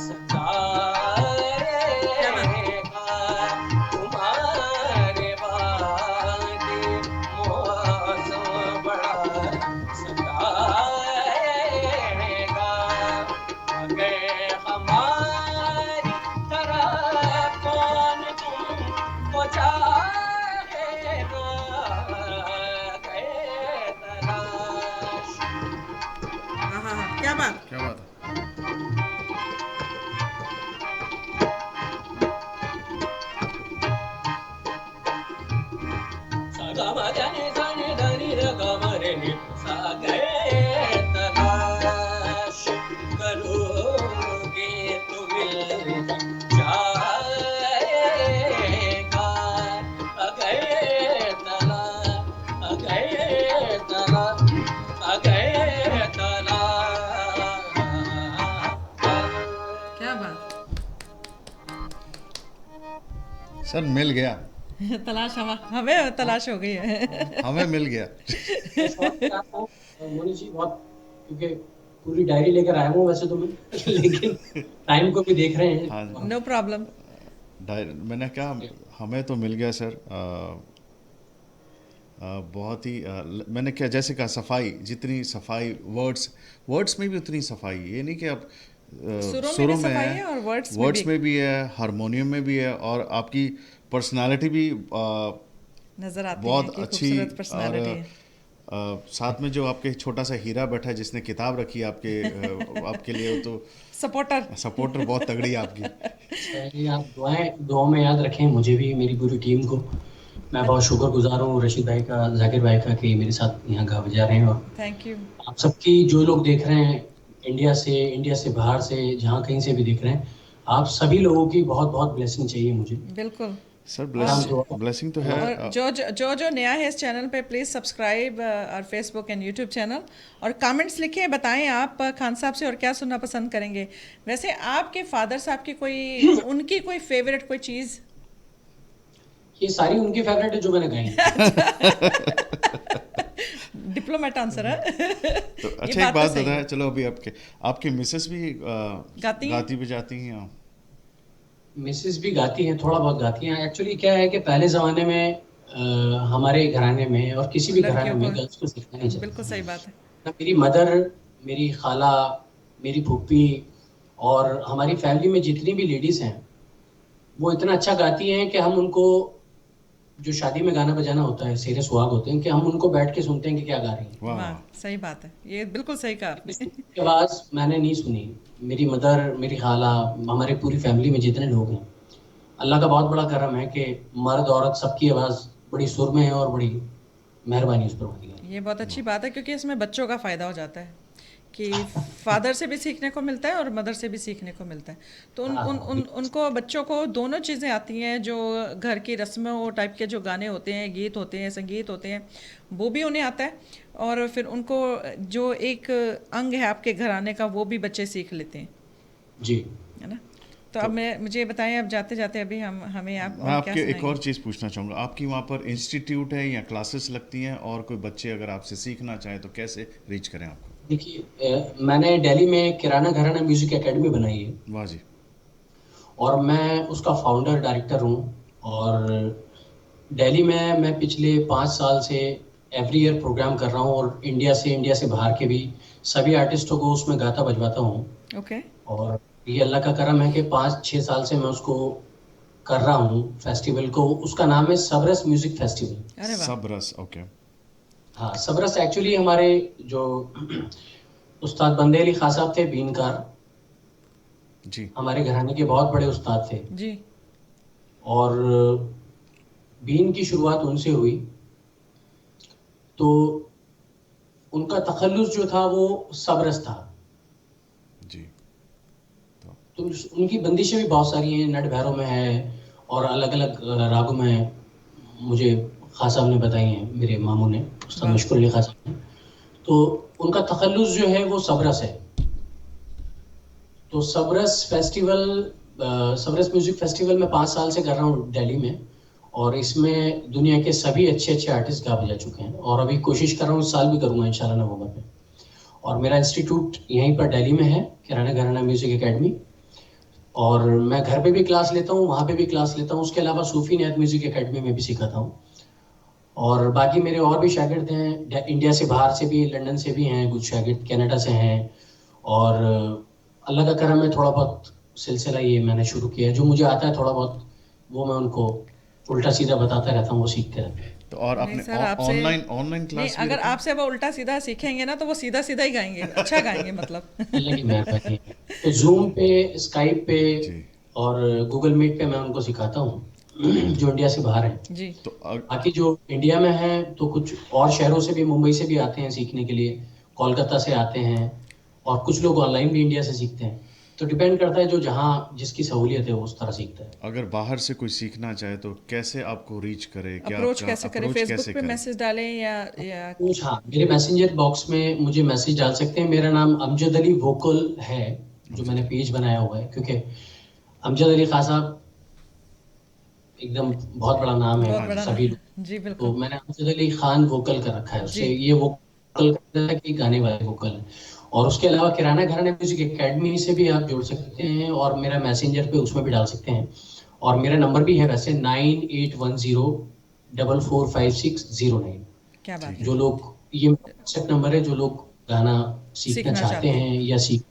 सताएगा तुम्हारे बाद मौसम बड़ा सताएगा गए हमारी तरह कौन तुमको चाहेगा गए तलाश हाँ हाँ हाँ, क्या बात। क्या बात है। सागमदनि धनि धनि रगमरे नि सा गए तलाश करोगे तो मिल जाएगा गए तला गए तला गए तला क्या बात। सर मिल गया, तलाश हमें तलाश हो गई है। हमें मिल गया। मोनी जी बहुत, क्योंकि पूरी डायरी लेकर आया हूँ वैसे तो मैं लेकिन टाइम को भी देख रहे हैं। हाँ नो प्रॉब्लम। मैंने कहा हमें तो मिल गया सर। बहुत ही मैंने क्या जैसे कहा सफाई, जितनी सफाई वर्ड्स में भी उतनी सफाई। ये नहीं कि आप सुरों में भी सफाई है और वर्ड्स में भी है, हारमोनियम में भी है, और आपकी पर्सनालिटी भी नजर आती बहुत है कि अच्छी। खूबसूरत पर्सनालिटी है। साथ में जो आपके छोटा सा हीरा बैठा है जिसने किताब रखी है आपके लिए, तो सपोर्टर बहुत तगड़ी है आपकी। ये आप दुआओं में याद रखें मुझे भी, मेरी पूरी टीम को। मैं बहुत शुक्रगुजार हूँ रशीद भाई का, जाकिर भाई का, कि मेरे साथ यहाँ गा बजा रहे हैं। और थैंक यू। आप सबकी, जो लोग देख रहे हैं इंडिया से बाहर से, जहाँ कहीं से भी देख रहे हैं, आप सभी लोगों की बहुत बहुत ब्लेसिंग चाहिए मुझे। बिल्कुल सर ब्लेसिंग तो है। और जो नया है इस चैनल पे, प्लीज़ सब्सक्राइब और फेसबुक एंड यूट्यूब चैनल, और कमेंट्स लिखें, बताएं आप खान साहब से और क्या सुनना पसंद करेंगे। वैसे आपके फादर साहब की उनकी कोई फेवरेट कोई चीज़? ये सारी उनकी फेवरेट है जो मैंने गाई। डिप्लोमेट आंसर है। तो अच्छा एक बात बताएं, चलो अभी आपकी मिसेस भी गाती बजाती हैं? मिसेस भी गाती हैं, थोड़ा बहुत गाती हैं। एक्चुअली क्या है कि पहले ज़माने में हमारे घराने में और किसी भी घराने में गर्ल्स को सीखना नहीं चाहिए। बिल्कुल सही बात है। ना मेरी मदर, मेरी खाला, मेरी फूफी और हमारी फैमिली में जितनी भी लेडीज़ हैं वो इतना अच्छा गाती हैं कि हम उनको, जो शादी में गाना बजाना होता है, सेरे सुहाग होते हैं, कि हम उनको बैठ के सुनते हैं कि क्या गा रही हैं। वाह, सही बात है, ये बिल्कुल सही कहा आपने। इसकी आवाज़ मैंने नहीं सुनी। मेरी मदर, मेरी खाला, हमारे पूरी फैमिली में जितने लोग हैं, अल्लाह का बहुत बड़ा करम है कि मर्द औरत सबकी आवाज़ बड़ी सुर में है और बड़ी मेहरबानी उस पर होती है। ये बहुत अच्छी बात है, क्योंकि इसमें बच्चों का फ़ायदा हो जाता है कि फादर से भी सीखने को मिलता है और मदर से भी सीखने को मिलता है। तो उनको, बच्चों को दोनों चीज़ें आती हैं। जो घर की रस्मों टाइप के जो गाने होते हैं, गीत होते हैं, संगीत होते हैं, वो भी उन्हें आता है, और फिर उनको जो एक अंग है आपके घराने का, वो भी बच्चे सीख लेते हैं जी, है ना। तो अब मुझे बताएं, अब जाते जाते अभी हमें आप मैं और क्या आपके एक सुनाएंगे? और चीज़ पूछना चाहूँगा, आपकी वहाँ पर इंस्टीट्यूट है या क्लासेस लगती हैं, और कोई बच्चे अगर आपसे सीखना चाहें तो कैसे रीच करें आपको? देखिए, मैंने दिल्ली में किराना घराना म्यूजिक एकेडमी बनाई है वाह जी। और मैं उसका फाउंडर डायरेक्टर हूँ। और दिल्ली में मैं पिछले 5 साल से एवरी ईयर प्रोग्राम कर रहा हूँ और इंडिया से बाहर के भी सभी आर्टिस्टों को उसमें गाता बजवाता हूँ। ओके। और ये अल्लाह का करम है कि 5-6 साल से मैं उसको कर रहा हूँ फेस्टिवल को। उसका नाम है सबरस म्यूजिक फेस्टिवल। अरे वाह। सब रस, ओके। हाँ, सबरस एक्चुअली हमारे जो उस्ताद बंदे अली खान साहब थे बीनकार, जी। हमारे घराने के बहुत बड़े उस्ताद थे। जी। और बीन की शुरुआत उनसे हुई, तो उनका तखल्लुस जो था वो सबरस था। जी। तो तो उनकी बंदिशें भी बहुत सारी हैं, नट भैरव में है और अलग अलग रागों में, मुझे खान साहब ने बताई हैं, मेरे मामू ने, उस्ताद वाह। मशकुर अली खान साहब ने। तो उनका तखल्लुस जो है वो सबरस है। तो Sabras festival, Sabras music festival मैं 5 साल से कर रहा हूँ दिल्ली में। और इसमें दुनिया के सभी अच्छे अच्छे आर्टिस्ट गा बजा चुके हैं और अभी कोशिश कर रहा हूँ, इस साल भी करूँगा इंशाल्लाह नवंबर में। और मेरा इंस्टीट्यूट यहीं पर दिल्ली में है, किराना घराना म्यूजिक एकेडमी। और मैं घर पे भी क्लास लेता हूँ, वहाँ पे भी क्लास लेता हूँ। उसके अलावा सूफी नैत म्यूजिक एकेडमी में भी सिखाता हूँ। और बाकी मेरे और भी शागिर्द हैं, इंडिया से बाहर से भी, लंदन से भी हैं कुछ शागिर्द, कनाडा से हैं। और अल्लाह का करम है, थोड़ा बहुत सिलसिला ये मैंने शुरू किया है। जो मुझे आता है थोड़ा बहुत वो मैं उनको उल्टा सीधा बताता रहता हूँ, वो सीखते रहते हैं। तो और नहीं आपने सर, आपसे ऑनलाइन नहीं, क्लास भी अगर रखी है? आपसे वो उल्टा सीधा सीखेंगे ना तो वो सीधा सीधा ही गाएंगे, अच्छा गाएंगे मतलब। अल्लाह की मेहरबानी है। तो जूम पे, स्काइप पे जी। और गूगल मीट पे मैं उनको सिखाता हूँ जो इंडिया से बाहर हैं। जी। तो बाकी जो इंडिया में हैं तो कुछ और शहरों से भी, मुंबई से भी आते हैं सीखने के लिए, कोलकाता से आते हैं। और कुछ लोग ऑनलाइन भी इंडिया से सीखते हैं। तो डिपेंड करता है, जो जहाँ जिसकी सहूलियत है वो उस तरह सीखता है। अगर बाहर से कोई सीखना चाहे तो कैसे आपको रीच करे, क्या अप्रोच आपका कैसे करें, अप्रोच फेसबुक कैसे पे करे? मैसेज डालें या कुछ, हाँ, मेरे मैसेंजर बॉक्स में मुझे मैसेज डाल सकते हैं। मेरा नाम अमजद अली वोकल है, जो मैंने पेज बनाया हुआ है, क्योंकि अमजद अली खान साहब एकदम बहुत बड़ा नाम है बहुत हाँ जी। बड़ा सभी नाम। लोग। जी तो बिल्कुल। मैंने अमजद अली खान वोकल कर रखा है, जी। उससे ये वोकल करता है कि गाने वाले वोकल है। और उसके अलावा किराना घराना म्यूजिक एकेडमी से भी आप जुड़ सकते हैं और मेरा मैसेंजर पे उसमें भी डाल सकते हैं। और मेरा नंबर भी है वैसे 9810445609। क्या बात ठीक है। है। जो लोग, ये व्हाट्सएप नंबर है, जो लोग गाना सीखना सीखना चाहते चाहते हैं। हैं या सीख,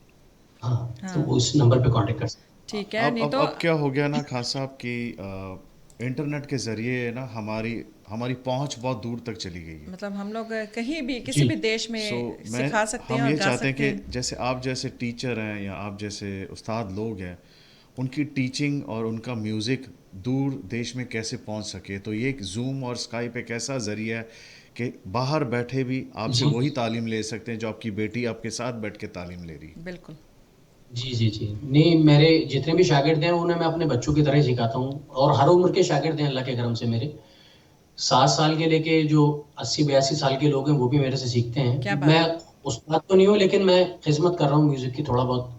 हाँ, तो हाँ। वो इस नंबर पे कांटेक्ट कर सकते ठीक है, नहीं तो अब क्या हो गया ना खास साहब कि इंटरनेट के ज़रिए ना हमारी हमारी पहुंच बहुत दूर तक चली गई है। मतलब हम लोग कहीं भी हैं। किसी जी। भी देश में सो मैं सिखा सकते हैं हम और ये गा चाहते हैं सकते हैं। कि जैसे आप जैसे टीचर हैं या आप जैसे उस्ताद लोग हैं, उनकी टीचिंग और उनका म्यूज़िक दूर देश में कैसे पहुंच सके। तो ये एक जूम और स्काइप एक ऐसा ज़रिया है कि बाहर बैठे भी आपसे जी वही तालीम ले सकते हैं जो आपकी बेटी आपके साथ बैठ के तालीम ले रही है। बिल्कुल। जी जी जी, नहीं, मेरे जितने भी शागिर्द हैं उन्हें मैं अपने बच्चों की तरह ही सिखाता हूँ। और हर उम्र के शागिर्द हैं अल्लाह के करम से। मेरे 7 साल के लेके जो 80-82 साल के लोग हैं वो भी मेरे से सीखते क्या हैं। बात मैं है। उस्ताद तो नहीं हूँ, लेकिन मैं खिदमत कर रहा हूँ म्यूजिक की थोड़ा बहुत।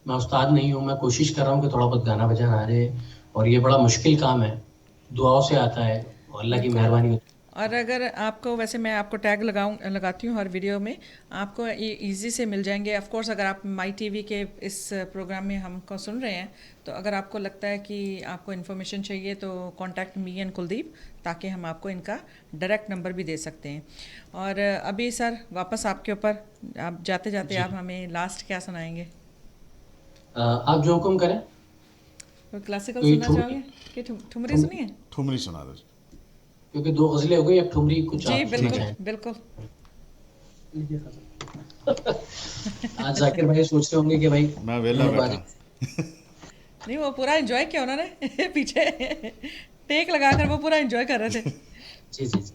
मैं उस्ताद नहीं हूँ, मैं कोशिश कर रहा हूँ कि थोड़ा बहुत गाना बजाना आ जाए। और ये बड़ा मुश्किल काम है, दुआओं से आता है और अल्लाह की बिल्कुल। मेहरबानी होती और अगर आपको, वैसे मैं आपको टैग लगाती हूँ हर वीडियो में, आपको ये इजी से मिल जाएंगे। ऑफ कोर्स अगर आप माई टीवी के इस प्रोग्राम में हमको सुन रहे हैं, तो अगर आपको लगता है कि आपको इन्फॉर्मेशन चाहिए तो कांटेक्ट मी एंड कुलदीप, ताकि हम आपको इनका डायरेक्ट नंबर भी दे सकते हैं। और अभी सर वापस आपके ऊपर, आप जाते जाते जी। आप हमें लास्ट क्या सुनाएंगे? आप जो हुक्म करें। कोई क्लासिकल कोई सुनना चाहोगे कि ठुमरी ठुम सुनिए? ठुमरी सुना दो। क्योंकि 2 गज़लें हो गई, अब ठुमरी कुछ जी आप सुनना बिल्कुल चाहें। बिल्कुल। आज जाकिर भाई सोच रहे होंगे कि भाई मैं वेला उन्होंने बैठा। बाजी। नहीं, वो पूरा एंजॉय किया उन्होंने पीछे टेक लगाकर वो पूरा एंजॉय कर रहे थे। जी जी जी।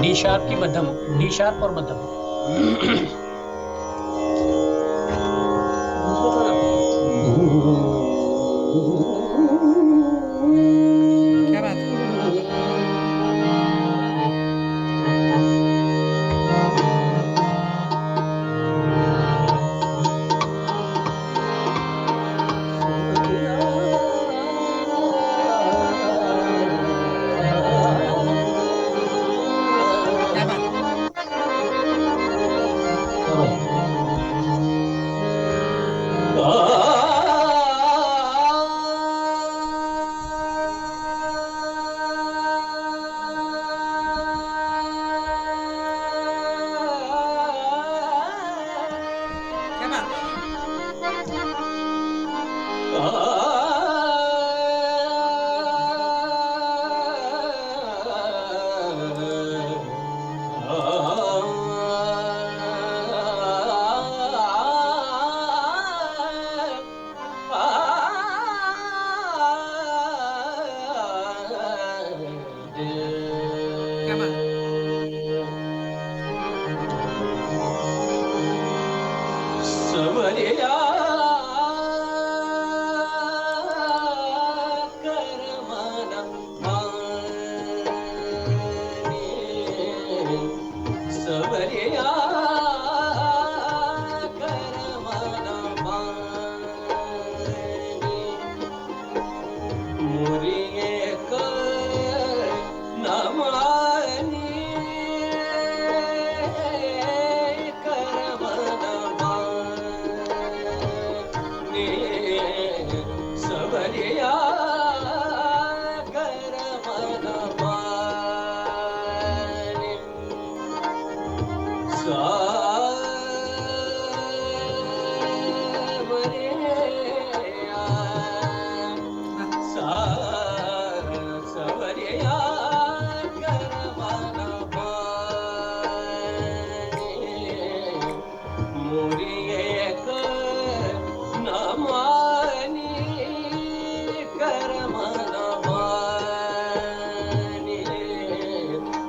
डी शार्प की मध्यम, डी शार्प और मध्यम। दूसरा था ना। क्या बात सवरिया करमना माने सवरिया करमना माने मुरिए कर नमानी करमना माने सवरिया करमना माने सवरिया करमना माने मुरिए कर नमानी करमना माने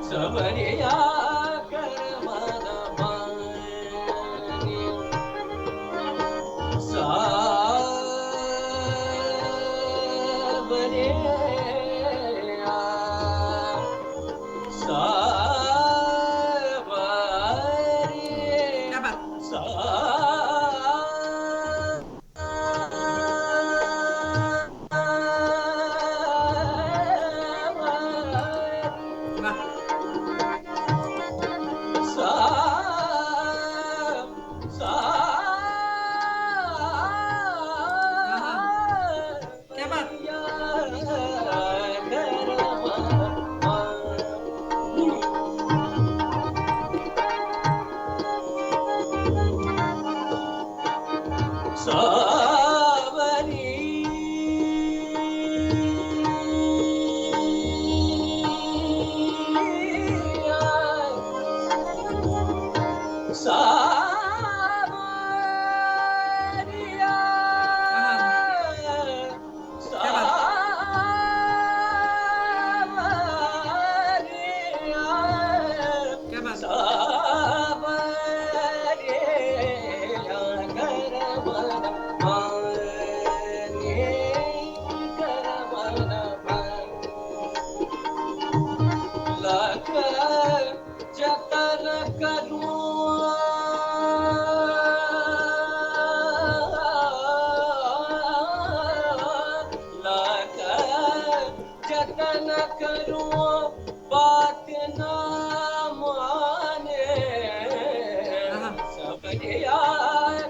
सवरिया करमना माने क्या बात वाह क्या बात क्या बात क्या बात जतन जतन करूं बात ना माने सबरिया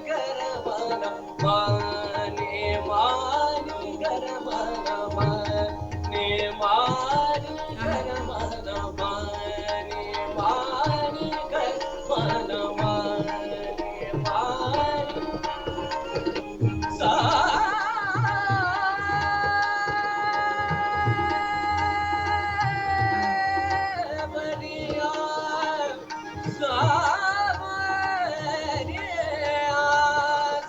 करमना माने मानी करमना माने मानी करमना माने मानी करमना माने मानी सवरिया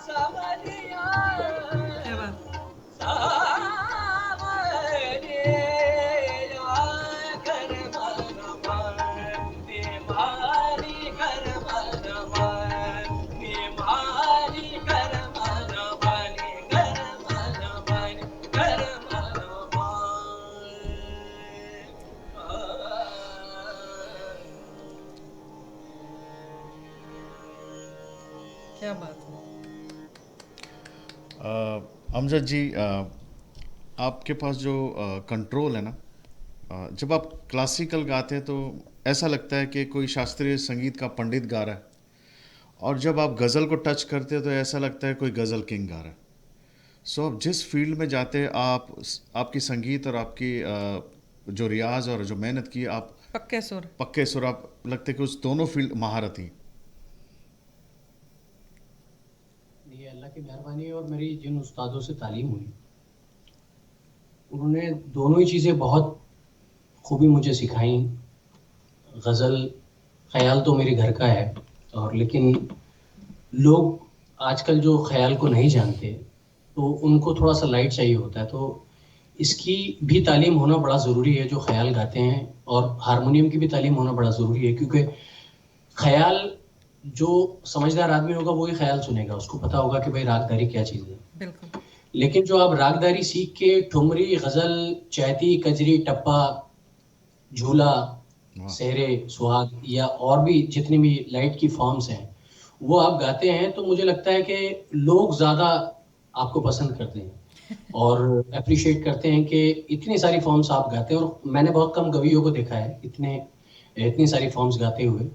सवरिया क्या बात क्या बात है अमजद जी, आपके पास जो कंट्रोल है ना, जब आप क्लासिकल गाते हैं तो ऐसा लगता है कि कोई शास्त्रीय संगीत का पंडित गा रहा है, और जब आप गज़ल को टच करते हैं तो ऐसा लगता है कोई गज़ल किंग गा रहा है। सो आप जिस फील्ड में जाते हैं, आपकी संगीत और आपकी जो रियाज और जो मेहनत की, आप पक्के सुर पक्के सुर, आप लगते कि उस दोनों फील्ड महारत ही। ये अल्लाह की मेहरबानी और मेरी जिन उस्तादों से तालीम हुई, उन्होंने दोनों ही चीज़ें बहुत खूबी मुझे सिखाई। गज़ल ख़याल तो मेरे घर का है, और लेकिन लोग आजकल जो ख़याल को नहीं जानते तो उनको थोड़ा सा लाइट चाहिए होता है। तो इसकी भी तालीम होना बड़ा ज़रूरी है जो ख्याल गाते हैं, और हारमोनियम की भी तालीम होना बड़ा ज़रूरी है, क्योंकि ख्याल जो समझदार आदमी होगा वही ख्याल सुनेगा, उसको पता होगा कि भाई रागदारी क्या चीज़ है। बिल्कुल। लेकिन जो आप रागदारी सीख के ठुमरी, गज़ल, चैती, कजरी, टप्पा, झूला, वाह। सहरे, सुहाग या और भी जितनी भी लाइट की फॉर्म्स हैं, वो आप गाते हैं तो मुझे लगता है कि लोग ज़्यादा आपको पसंद करते हैं और अप्रिशिएट करते हैं कि इतनी सारी फॉर्म्स आप गाते हैं। और मैंने बहुत कम कवियों को देखा है इतनी सारी फॉर्म्स गाते हुए,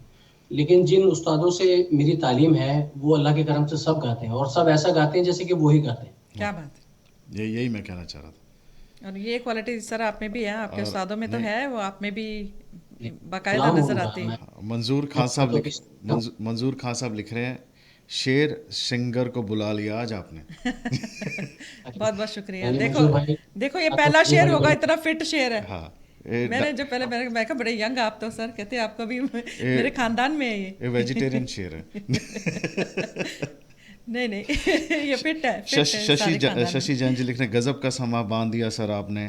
लेकिन जिन उस्तादों से मेरी तालीम है वो अल्लाह के करम से सब गाते हैं, और सब ऐसा गाते हैं जैसे कि वो ही गाते हैं। क्या बात है। यही मैं कहना चाह रहा था। और ये क्वालिटी सर आप में भी है, आपके और उस्तादों में तो नहीं- है, वो आप में भी बाकायदा गुलाम नजर हूँ आती है। मैं। मंजूर खान साहब तो लिख मंजूर खान साहब लिख रहे हैं, शेर सिंगर को बुला लिया आज आपने। बहुत बहुत शुक्रिया। यानी देखो मंजूर भाई, देखो ये आपको पहला बड़ी शेर बड़ी होगा, बड़ी- इतना फिट शेर है। हाँ, मैंने जो पहले मैं कहा बड़े यंग आप तो सर, कहते हैं आपका भी मेरे खानदान में है ये। ये वेजिटेरियन शेर है। नहीं नहीं ये फिट है, फिट है सारे खानदान में। शशि जैन जी लिख रहे हैं, गजब का समा बांध दिया सर आपने।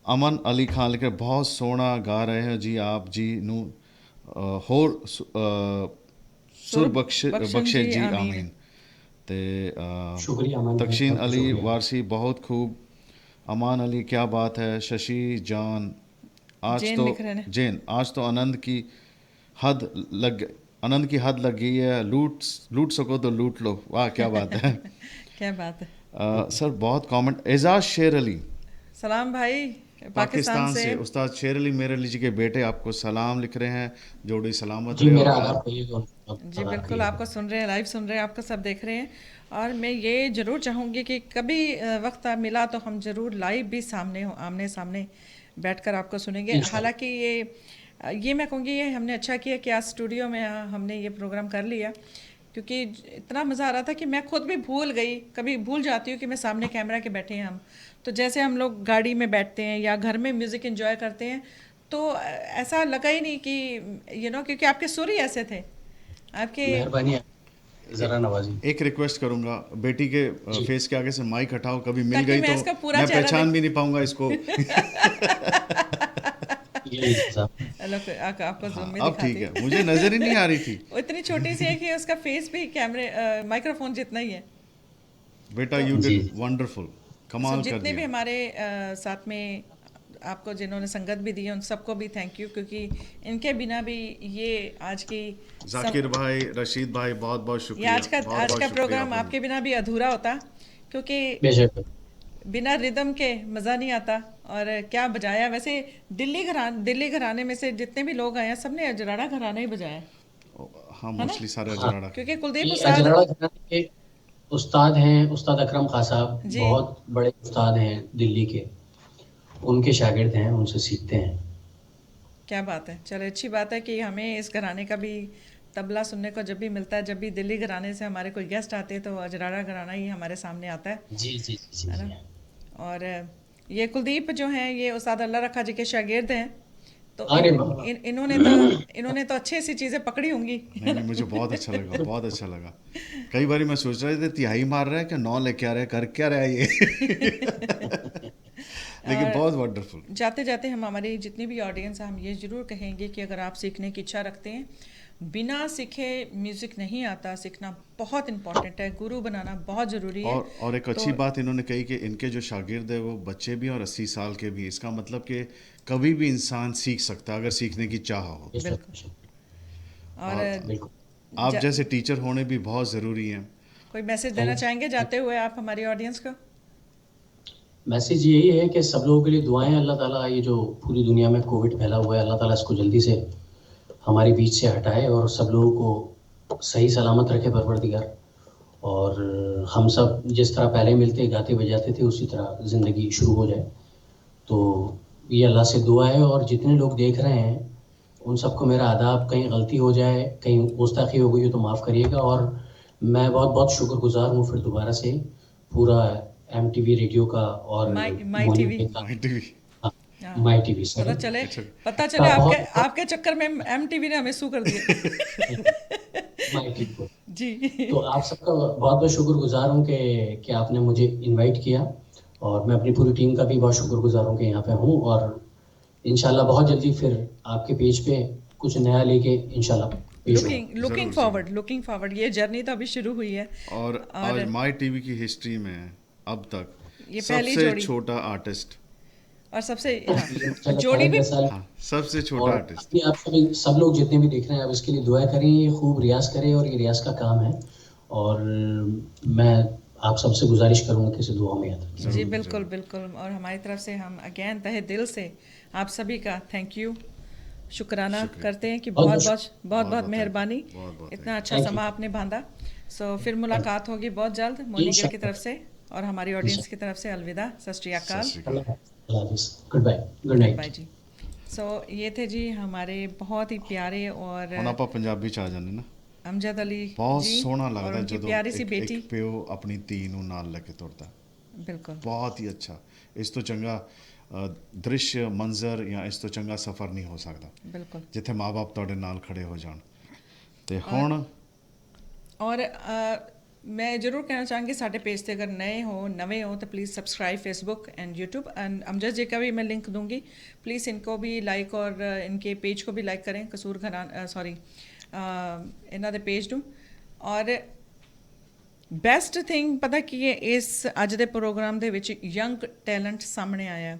अमन अली खान लिख रहे हैं, बहुत सोना गा रहे हो जी आप जी नू होर सुर बख्शे जी आमीन। ते शुक्रिया अमन भाई, तकशीन बहुत अली शुक्रिया। वारसी बहुत खूब। अमान अली क्या बात है। शशि जान आज जैन तो लिख रहे हैं। जैन आज तो आनंद की हद लग गई है, लूट सको तो लूट लो। वाह क्या बात है। क्या बात है। सर बहुत कमेंट। एजाज शेर अली सलाम भाई, पाकिस्तान से। उस्ताद शेर अली मेरे अली जी के बेटे आपको सलाम लिख रहे हैं, जोड़ी सलामत जी रहे। मेरा और आदाब कहिएगा। जी बिल्कुल, आपको सुन रहे हैं, लाइव सुन रहे हैं, आपको सब देख रहे हैं। और मैं ये ज़रूर चाहूँगी कि कभी वक्त मिला तो हम ज़रूर लाइव भी आमने सामने बैठकर आपको सुनेंगे। हालांकि ये मैं कहूँगी ये हमने अच्छा किया कि आज स्टूडियो में हमने ये प्रोग्राम कर लिया, क्योंकि इतना मज़ा आ रहा था कि मैं खुद भी भूल गई, कभी भूल जाती हूँ कि मैं सामने कैमरा के बैठे हैं हम। तो जैसे हम लोग गाड़ी में बैठते हैं या घर में म्यूज़िक एंजॉय करते हैं, तो ऐसा लगा ही नहीं कि क्योंकि आपके सुर ही ऐसे थे आपके। मेहरबानी जरा नवाजी। एक रिक्वेस्ट करूंगा, बेटी के फेस के आगे से माइक हटाओ, कभी मिल ताकि गई मैं तो इसका पूरा मैं चेहरा पहचान भी नहीं पाऊंगा इसको। यही साहब। आपको जूम में अब ठीक दिखाती है, मुझे नजर ही नहीं आ रही थी। वो इतनी छोटी सी है कि उसका फेस भी कैमरे माइक्रोफोन जितना ही है। बेटा यू जी। डिड वंडरफुल, कमाल कर जितने भी दिया। हमारे साथ में आपको जिन्होंने संगत भी दी है उन सबको भी थैंक यू, क्योंकि इनके बिना भी ये आज की जाकिर भाई, रशीद भाई, बहुत बहुत ये शुक्रिया। आज का प्रोग्राम आपके बिना भी अधूरा होता, क्योंकि बेशक बिना रिदम के मज़ा नहीं आता। और क्या बजाया वैसे, दिल्ली घराने में से जितने भी लोग आए हैं सबने अजराड़ा घराना ही बजाया, हाँ, मोस्टली सारे अजराड़ा। क्योंकि कुलदीप ये उस्ताद अजराड़ा घराने के उस्ताद हैं, उस्ताद अकरम खान साहब जी। बहुत बड़े उस्ताद हैं दिल्ली के, उनके शागिर्द हैं, उनसे सीखते हैं। क्या बात है। चलो अच्छी बात है कि हमें इस घराने का भी तबला सुनने को जब भी मिलता है, जब भी दिल्ली घराने से हमारे कोई गेस्ट आते हैं तो अजराड़ा घराना ही हमारे सामने आता है। जी जी जी है जी। ना। और ये कुलदीप जो हैं ये उस्ताद अल्लाह रखा जी के शागिर्द हैं, तो अरे वाह। इन्होंने तो अच्छी सी चीज़ें पकड़ी होंगी। नहीं, मुझे बहुत अच्छा लगा, बहुत अच्छा लगा। कई बार मैं सोच रहा था तिहाई मार रहा है क्या, 9 लेके आ रहा है, कर क्या रहा है ये। लेकिन बहुत वंडरफुल। जाते जाते हम हमारी जितनी भी ऑडियंस है हम ये ज़रूर कहेंगे कि अगर आप सीखने की इच्छा रखते हैं, बिना सीखे म्यूज़िक नहीं आता, सीखना बहुत इंपॉर्टेंट है, गुरु बनाना बहुत ज़रूरी है। और एक अच्छी तो- बात इन्होंने कही कि इनके जो शागिर्द है वो बच्चे भी और 80 साल के भी। इसका मतलब कि कभी भी इंसान सीख सकता है अगर सीखने की चाह हो। बेशक, बेशक, और बिल्कुल। आप जैसे टीचर होने भी बहुत ज़रूरी हैं। कोई मैसेज देना चाहेंगे जाते हुए आप हमारी ऑडियंस को? मैसेज यही है कि सब लोगों के लिए दुआएं, अल्लाह ताला ये जो पूरी दुनिया में कोविड फैला हुआ है, अल्लाह ताला इसको जल्दी से हमारे बीच से हटाए और सब लोगों को सही सलामत रखे परवरदिगार। और हम सब जिस तरह पहले मिलते गाते बजाते थे उसी तरह ज़िंदगी शुरू हो जाए, तो ये अल्लाह से दुआ है। और जितने लोग देख रहे हैं उन सबको मेरा आदाब, कहीं गलती हो जाए, कहीं गुस्ताखी हो गई हो तो माफ़ करिएगा। और मैं बहुत बहुत शुक्रगुजार हूँ फिर दोबारा से पूरा MTV रेडियो का और माई मोनी टीवी। का, माई टीवी। हाँ। माई टीवी पता चले आपके चक्कर में MTV ने हमें सू कर दिया। माई टीवी को। जी तो आप सबका बहुत बहुत शुक्रगुजार हूँ कि आपने मुझे इनवाइट किया और मैं अपनी पूरी टीम का भी बहुत शुक्रगुजार हूँ कि यहाँ पे हूँ, और इंशाल्लाह बहुत जल्दी फिर आपके पेज पे कुछ नया लेके इंशाल्लाह पेश होगा। लुकिंग फॉरवर्ड, ये जर्नी तो अभी शुरू हुई है। और आज माई टीवी की हिस्ट्री में अब तक ये पहली सबसे जोड़ी छोटा आर्टिस्ट, और सबसे चलो, जोड़ी भी 5 साल हाँ सबसे छोटा और आर्टिस्ट। अभी आप सब लोग जितने भी देख रहे हैं, आप इसके लिए दुआ करें, ये खूब रियाज करें, और ये रियाज का काम है, और मैं आप सबसे गुजारिश करूंगा कि इसे दुआ में याद रखें। जी बिल्कुल बिल्कुल, और हमारी तरफ से हम अगेन तहे दिल से आप सभी का थैंक यू, शुक्राना करते हैं कि बहुत मेहरबानी, इतना अच्छा Thank you. समा आपने बांधा। सो फिर मुलाकात होगी बहुत जल्द मोनी गिल की तरफ से, और हमारी ऑडियंस की तरफ से अलविदा, सत श्री अकाल, अल्लाह हाफिज़, good bye, good bye night. जी। सो ये थे जी हमारे बहुत ही प्यारे और ਹੁਣ ਆਪਾਂ ਪੰਜਾਬੀ ਚ ਆ ਜਾਂਦੇ ਨਾ, अमजद अली ਬਹੁਤ जी ਸੋਹਣਾ और ਲੱਗਦਾ उनकी ਜਦੋਂ प्यारी सी ਇੱਕ बेटी। ਪਿਓ ਆਪਣੀ ਧੀ ਨੂੰ ਨਾਲ ਲੈ ਕੇ ਤੁਰਦਾ, बिल्कुल ਬਹੁਤ ਹੀ ਅੱਛਾ। ਇਸ ਤੋਂ ਚੰਗਾ ਦ੍ਰਿਸ਼ ਮੰਜ਼ਰ ਜਾਂ ਇਸ ਤੋਂ ਚੰਗਾ ਸਫ਼ਰ ਨਹੀਂ ਹੋ ਸਕਦਾ बिल्कुल। ਜਿੱਥੇ ਮਾਪੇ ਤੁਹਾਡੇ ਨਾਲ ਖੜੇ ਹੋ ਜਾਣ। ਤੇ ਹੁਣ और मैं ज़रूर कहना चाहूँगी साढ़े पेज से अगर नवे हो तो please subscribe Facebook and YouTube, and Amjad ji का भी मैं लिंक दूंगी, प्लीज़ इनको भी लाइक और इनके पेज को भी लाइक करें, कसूर घराना सॉरी इन्हों के पेज नू। और बेस्ट थिंग पता की है, इस अज के प्रोग्राम के विच यंग टैलेंट सामने आया,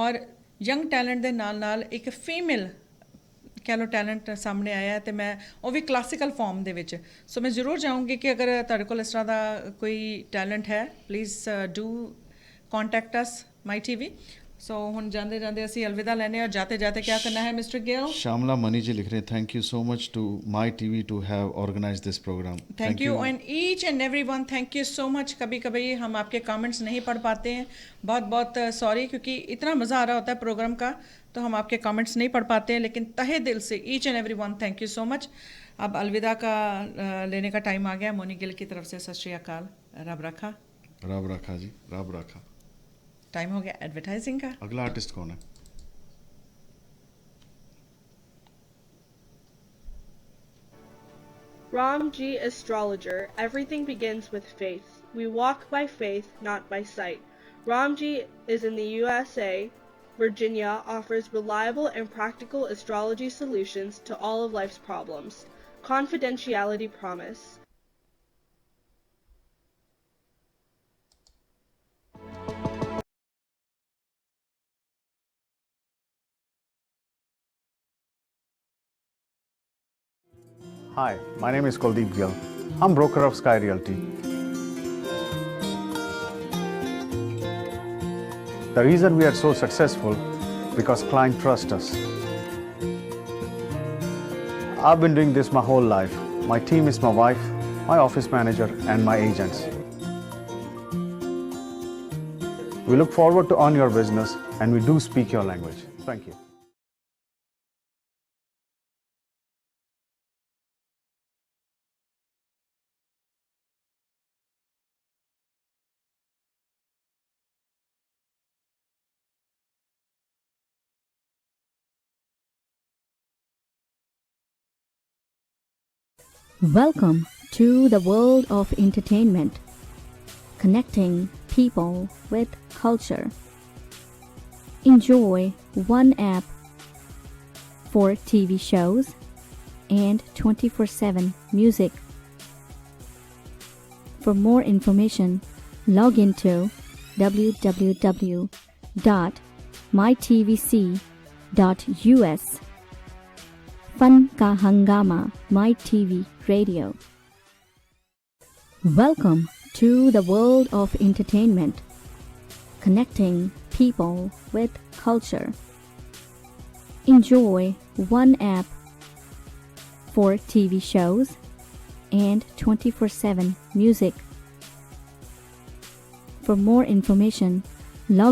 और यंग टैलेंट के नाल नाल एक फीमेल कह लो टैलेंट सामने आया, तो मैं वो भी क्लासिकल फॉर्म दे विच। सो मैं ज़रूर चाहूँगी कि अगर तुहाडे कोल इस तरह का कोई टैलेंट है, please do contact us my TV. So हुण जाते जाते असी अलविदा लैने, और जाते जाते क्या करना है मिस्टर गिल? श्यामला मनी जी लिख रहे हैं, thank you so much to my TV to have organise this programme. Thank you and each and every one, thank you so much. कभी कभी हम आपके कमेंट्स नहीं पढ़ पाते हैं, बहुत बहुत सॉरी, क्योंकि इतना मज़ा आ रहा होता है प्रोग्राम का, तो हम आपके कमेंट्स नहीं पढ़ पाते हैं, लेकिन तहे दिल से each and every one thank you so much. अब अलविदा का लेने का टाइम आ गया। मोनी गिल की तरफ से सत श्री अकाल, रब रखा। रब रखा जी, रब रखा। टाइम हो गया एडवर्टाइजिंग का। अगला आर्टिस्ट कौन है? Ram G Astrologer. Everything begins with faith. We walk by faith, not by sight. Ram G is in the USA. Virginia offers reliable and practical astrology solutions to all of life's problems. Confidentiality promise. Hi, my name is Kuldeep Gill. I'm broker of Sky Realty. The reason we are so successful because client trust us. I've been doing this my whole life. My team is my wife, my office manager, and my agents. We look forward to earn your business, and we do speak your language. Thank you. Welcome to the world of entertainment, connecting people with culture. Enjoy one app for TV shows and 24/7 music. For more information, log into www.mytvc.us. Fun ka hangama, My TV Radio. Welcome to the world of entertainment, connecting people with culture. Enjoy one app for TV shows and 24/7 music. For more information, log